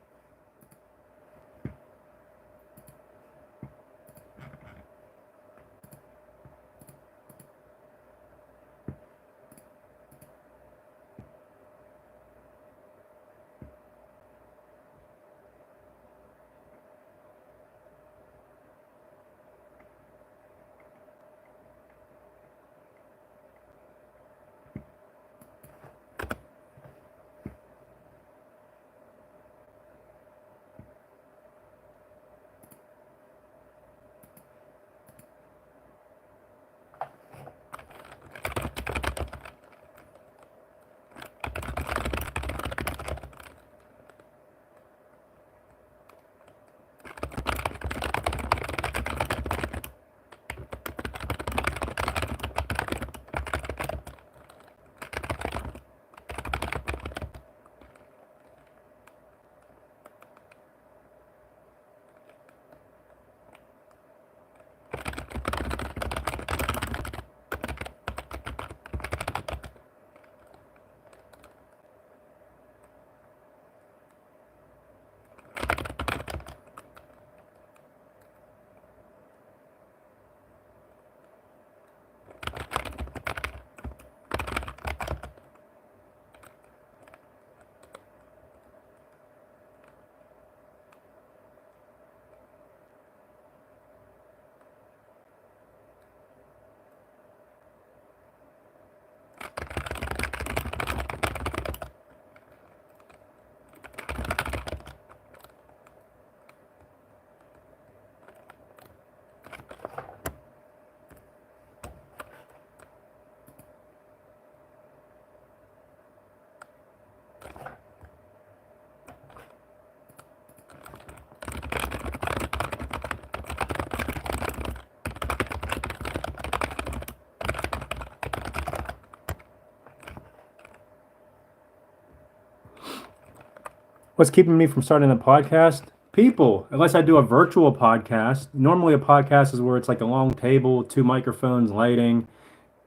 Speaker 1: What's keeping me from starting a podcast? People, unless I do a virtual podcast. Normally, a podcast is where it's like a long table, two microphones, lighting,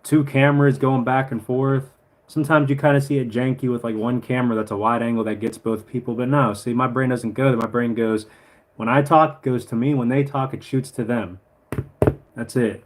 Speaker 1: two cameras going back and forth. Sometimes you kind of see it janky with like one camera that's a wide angle that gets both people. But no, see, my brain doesn't go there. My brain goes, when I talk, it goes to me. When they talk, it shoots to them. That's it.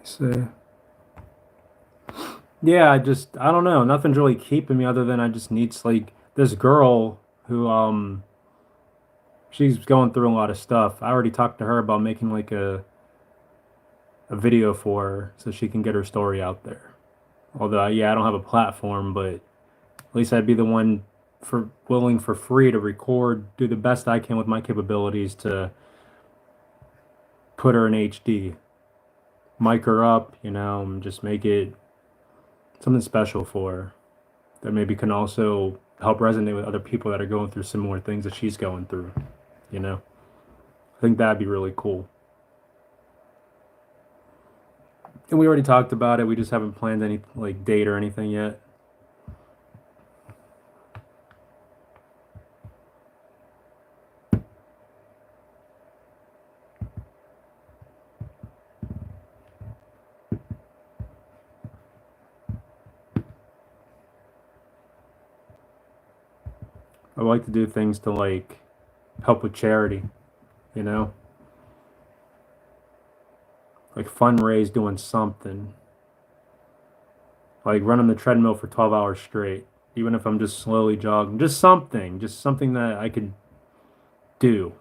Speaker 1: So yeah, I don't know. Nothing's really keeping me other than I just need like this girl who she's going through a lot of stuff. I already talked to her about making like a video for her so she can get her story out there. Although yeah, I don't have a platform, but at least I'd be the one for willing for free to record, do the best I can with my capabilities to put her in HD, mic her up, and just make it something special for her that maybe can also help resonate with other people that are going through similar things that she's going through, you know? I think that'd be really cool. And we already talked about it. We just haven't planned any like date or anything yet. I would like to do things to like help with charity, you know? Like fundraise doing something. Like running the treadmill for 12 hours straight. Even if I'm just slowly jogging. Just something that I could do.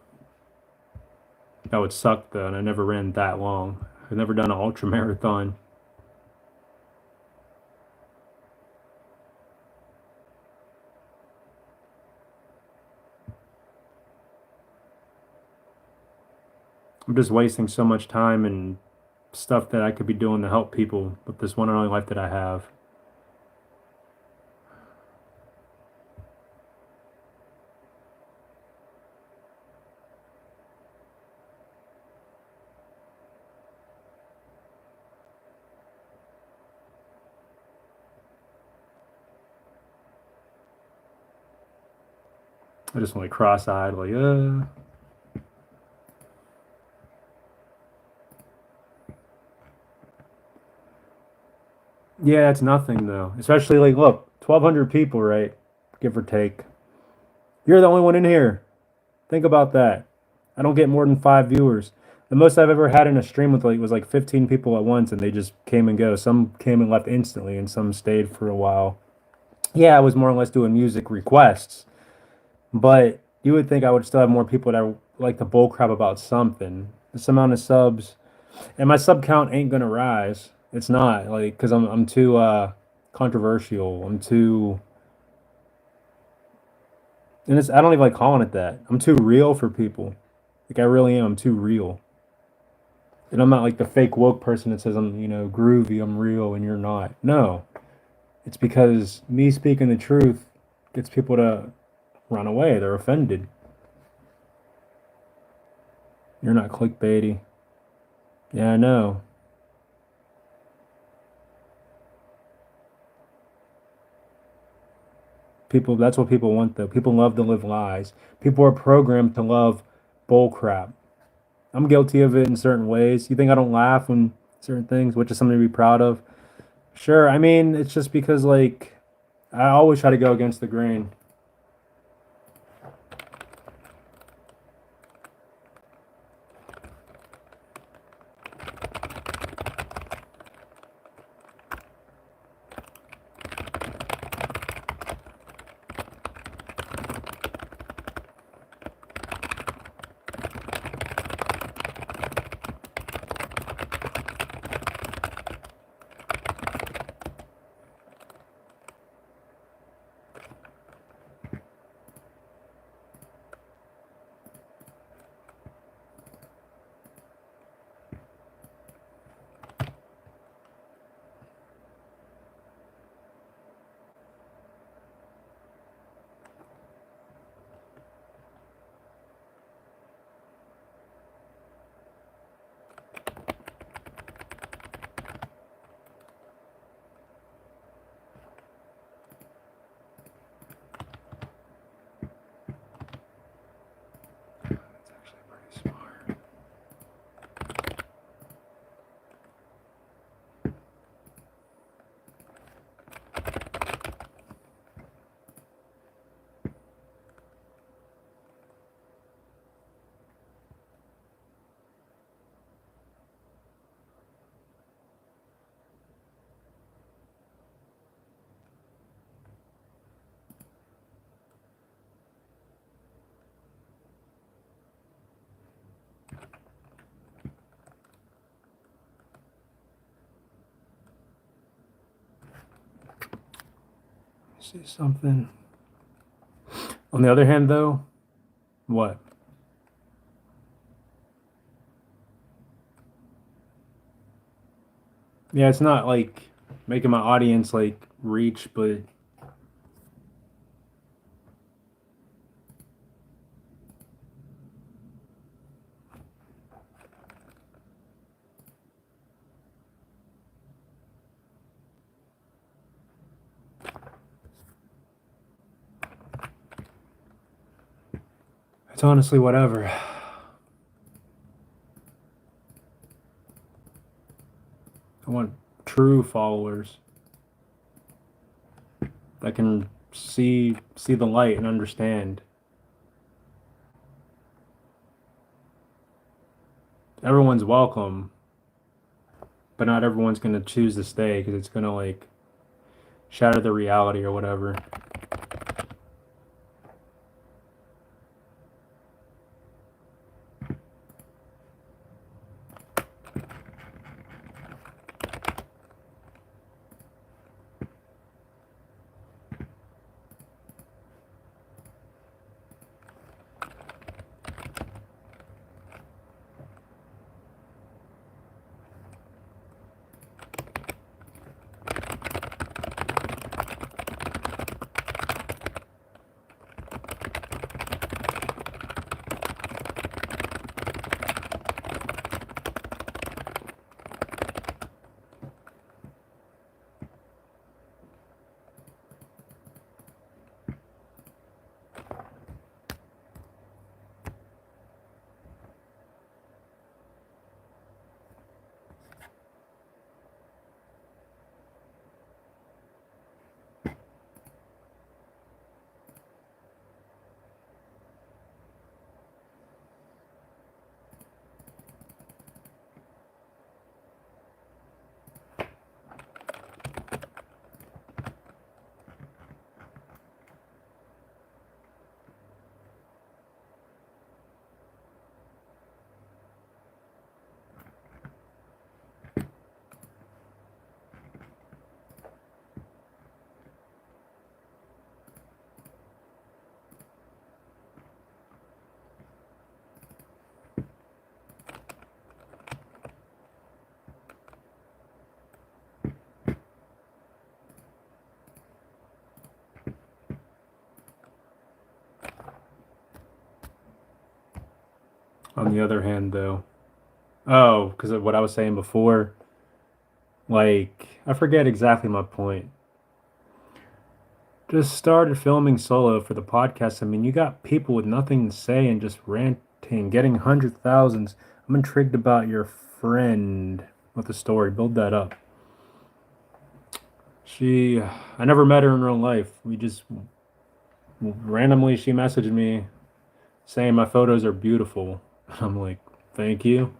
Speaker 1: That would suck though, and I never ran that long. I've never done an ultra marathon. I'm just wasting so much time and stuff that I could be doing to help people with this one and only life that I have. I just want to cross-eyed, like. Yeah, it's nothing though. Especially like, look, 1,200 people, right? Give or take. You're the only one in here. Think about that. I don't get more than 5 viewers. The most I've ever had in a stream with like was like 15 people at once, and they just came and go. Some came and left instantly, and some stayed for a while. Yeah, I was more or less doing music requests, but you would think I would still have more people that like to bull crap about something. This amount of subs, and my sub count ain't gonna rise. It's not like because I'm too controversial. I'm too, and it's I don't even like calling it that. I'm too real for people. Like I really am. I'm too real. And I'm not like the fake woke person that says I'm, groovy, I'm real, and you're not. No, it's because me speaking the truth gets people to run away. They're offended. You're not clickbaity. Yeah, I know. People, that's what people want though. People love to live lies. People are programmed to love bull crap. I'm guilty of it in certain ways. You think I don't laugh when certain things, which is something to be proud of? Sure. I mean, it's just because like I always try to go against the grain. See something. On the other hand, though, what? Yeah, it's not like making my audience like reach, but it's honestly whatever. I want true followers that can see the light and understand. Everyone's welcome, but not everyone's gonna choose to stay because it's gonna like shatter the reality or whatever. On the other hand, though, oh, because of what I was saying before, like I forget exactly my point. Just started filming solo for the podcast. I mean, you got people with nothing to say and just ranting, getting 100,000s. I'm intrigued about your friend with the story. Build that up. I never met her in real life. We just randomly, she messaged me saying my photos are beautiful. I'm like, thank you.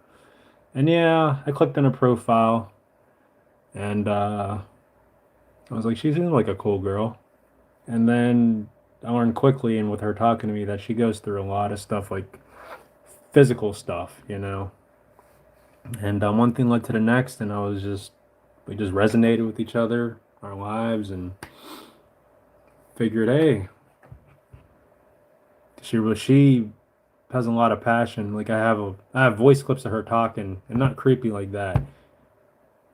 Speaker 1: And yeah, I clicked on her profile and I was like, she seems like a cool girl. And then I learned quickly, and with her talking to me, that she goes through a lot of stuff, like physical stuff, you know. And one thing led to the next, and we just resonated with each other, our lives, and figured, hey, she has a lot of passion. Like I have voice clips of her talking, and not creepy like that.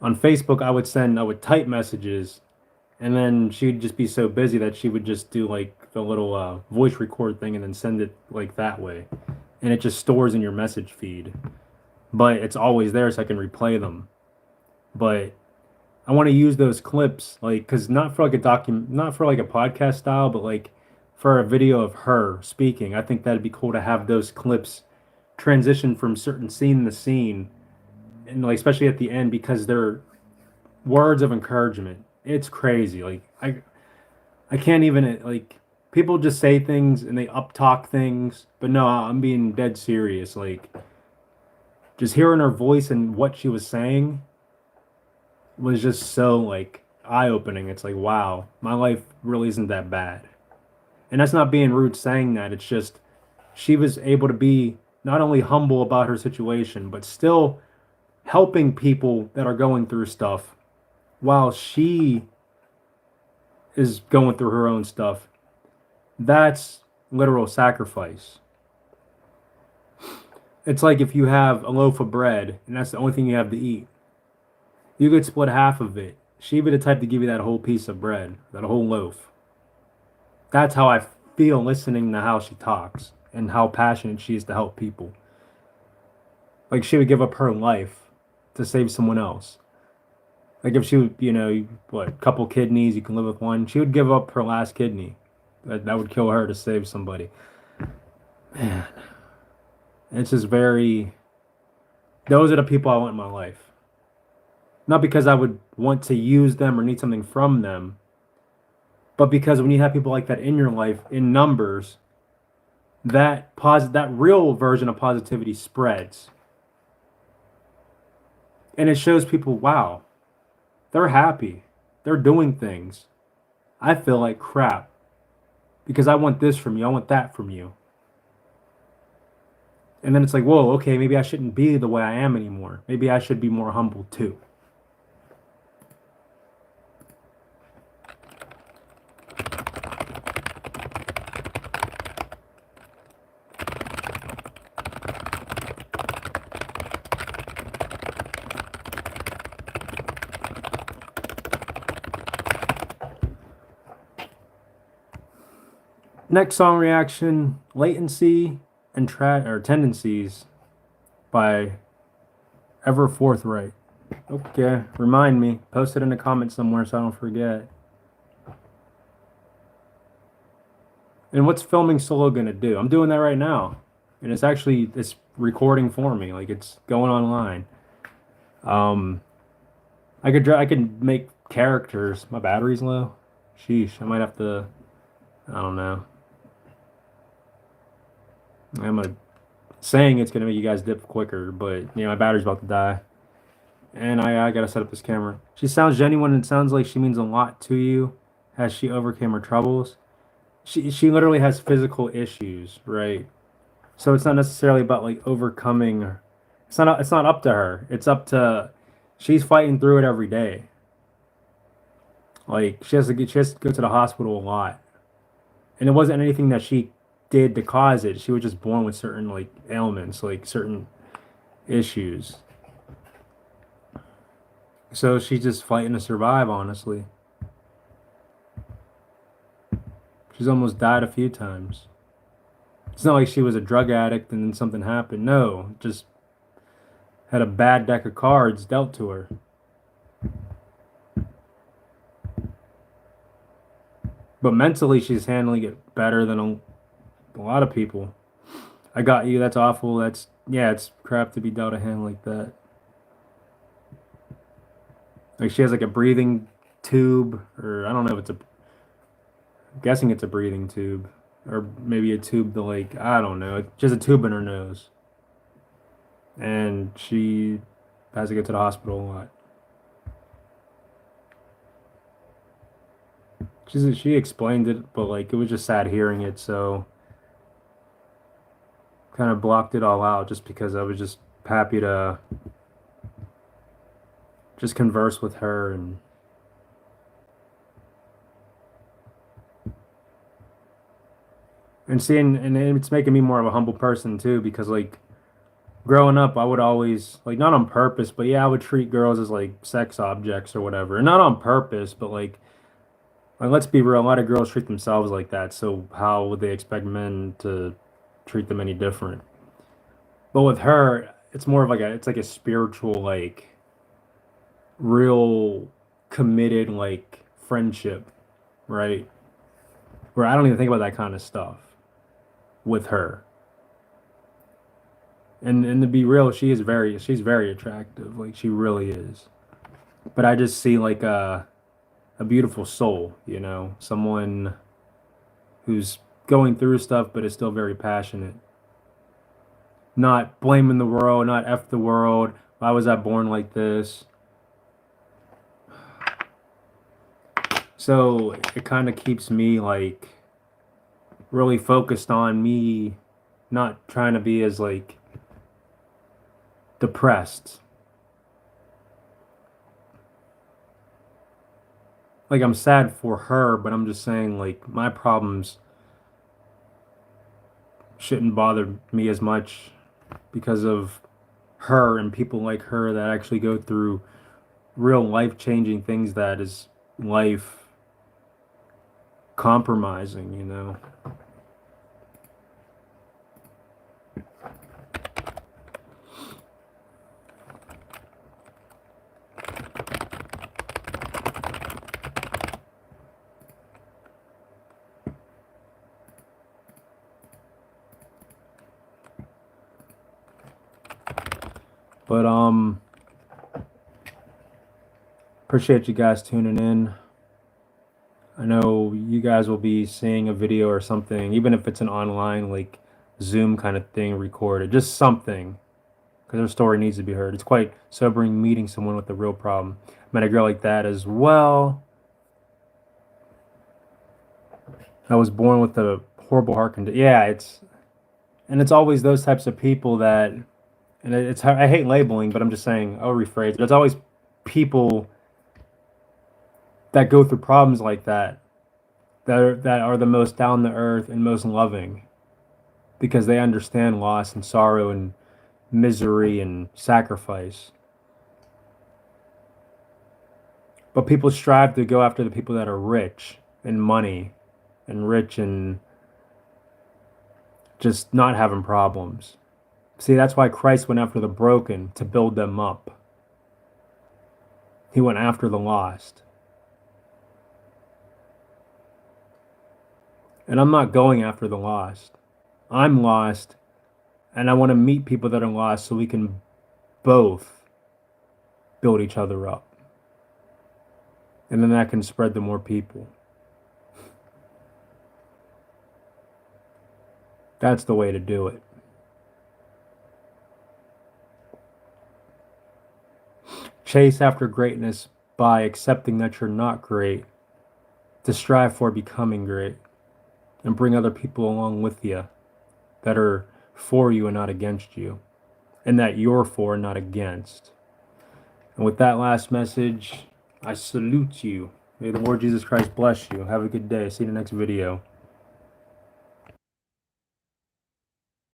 Speaker 1: On Facebook, I would type messages, and then she'd just be so busy that she would just do like the little voice record thing and then send it like that way. And it just stores in your message feed. But it's always there so I can replay them. But I want to use those clips like cuz not for like a podcast style, but like for a video of her speaking. I think that'd be cool to have those clips transition from certain scene to scene and like especially at the end because they're words of encouragement. It's crazy. I can't even like people just say things and they up talk things, but no, I'm being dead serious. Like just hearing her voice and what she was saying was just so like eye opening. It's like wow, my life really isn't that bad. And that's not being rude saying that. It's just she was able to be not only humble about her situation, but still helping people that are going through stuff while she is going through her own stuff. That's literal sacrifice. It's like if you have a loaf of bread and that's the only thing you have to eat. You could split half of it. She'd be the type to give you that whole piece of bread, that whole loaf. That's how I feel listening to how she talks and how passionate she is to help people. Like she would give up her life to save someone else. Like if she would, what, couple kidneys, you can live with one. She would give up her last kidney. That would kill her to save somebody. Man, it's just very. Those are the people I want in my life. Not because I would want to use them or need something from them, but because when you have people like that in your life in numbers, that real version of positivity spreads. And it shows people, wow, they're happy. They're doing things. I feel like crap because I want this from you. I want that from you. And then it's like, whoa, okay, maybe I shouldn't be the way I am anymore. Maybe I should be more humble too. Next song reaction, Latency and Tendencies by Ever Forthright. Okay, remind me. Post it in the comments somewhere so I don't forget. And what's filming solo gonna do? I'm doing that right now. And it's recording for me. Like it's going online. I could make characters. My battery's low. Sheesh, I might have to, I don't know. Saying it's gonna make you guys dip quicker, but my battery's about to die. And I gotta set up this camera. She sounds genuine and sounds like she means a lot to you. Has she overcame her troubles? She literally has physical issues, right? So it's not necessarily about like overcoming. It's not up to her. It's up to she's fighting through it every day. Like she has to go to the hospital a lot. And it wasn't anything that she did to cause it. She was just born with certain like ailments, like certain issues. So she's just fighting to survive, honestly. She's almost died a few times. It's not like she was a drug addict and then something happened. No, just had a bad deck of cards dealt to her. But mentally, she's handling it better than a lot of people. I got you. That's awful. It's crap to be dealt a hand like that. Like she has like a breathing tube, or I don't know if I'm guessing it's a breathing tube, or maybe a tube to like, I don't know, just a tube in her nose. And she has to go to the hospital a lot. She explained it, but like it was just sad hearing it, so kind of blocked it all out just because I was just happy to just converse with her and seeing, and it's making me more of a humble person too because like growing up I would always like, not on purpose, but yeah, I would treat girls as like sex objects or whatever, and not on purpose, but like let's be real, a lot of girls treat themselves like that, so how would they expect men to treat them any different? But with her, it's more of like it's like a spiritual, like real committed like friendship, right? Where I don't even think about that kind of stuff with her. And to be real, she's very attractive, like she really is. But I just see like a beautiful soul, someone who's going through stuff but is still very passionate. Not blaming the world, not F the world. Why was I born like this? So it kind of keeps me like really focused on me not trying to be as like depressed. like I'm sad for her, but I'm just saying like my problems shouldn't bother me as much because of her and people like her that actually go through real life-changing things that is life compromising, you know. But appreciate you guys tuning in. I know you guys will be seeing a video or something, even if it's an online like Zoom kind of thing recorded, just something, because their story needs to be heard. It's quite sobering meeting someone with a real problem. I met a girl like that as well. I was born with a horrible heart condition. Yeah, it's always those types of people that, and it's I hate labeling, but I'm just saying I'll rephrase it. It's always people that go through problems like that are the most down to earth and most loving because they understand loss and sorrow and misery and sacrifice. But people strive to go after the people that are rich in money and rich and just not having problems. See, that's why Christ went after the broken to build them up. He went after the lost. And I'm not going after the lost. I'm lost, and I want to meet people that are lost so we can both build each other up. And then that can spread to more people. That's the way to do it. Chase after greatness by accepting that you're not great, to strive for becoming great, and bring other people along with you that are for you and not against you, and that you're for and not against. And with that last message, I salute you. May the Lord Jesus Christ bless you. Have a good day. See you in the next video.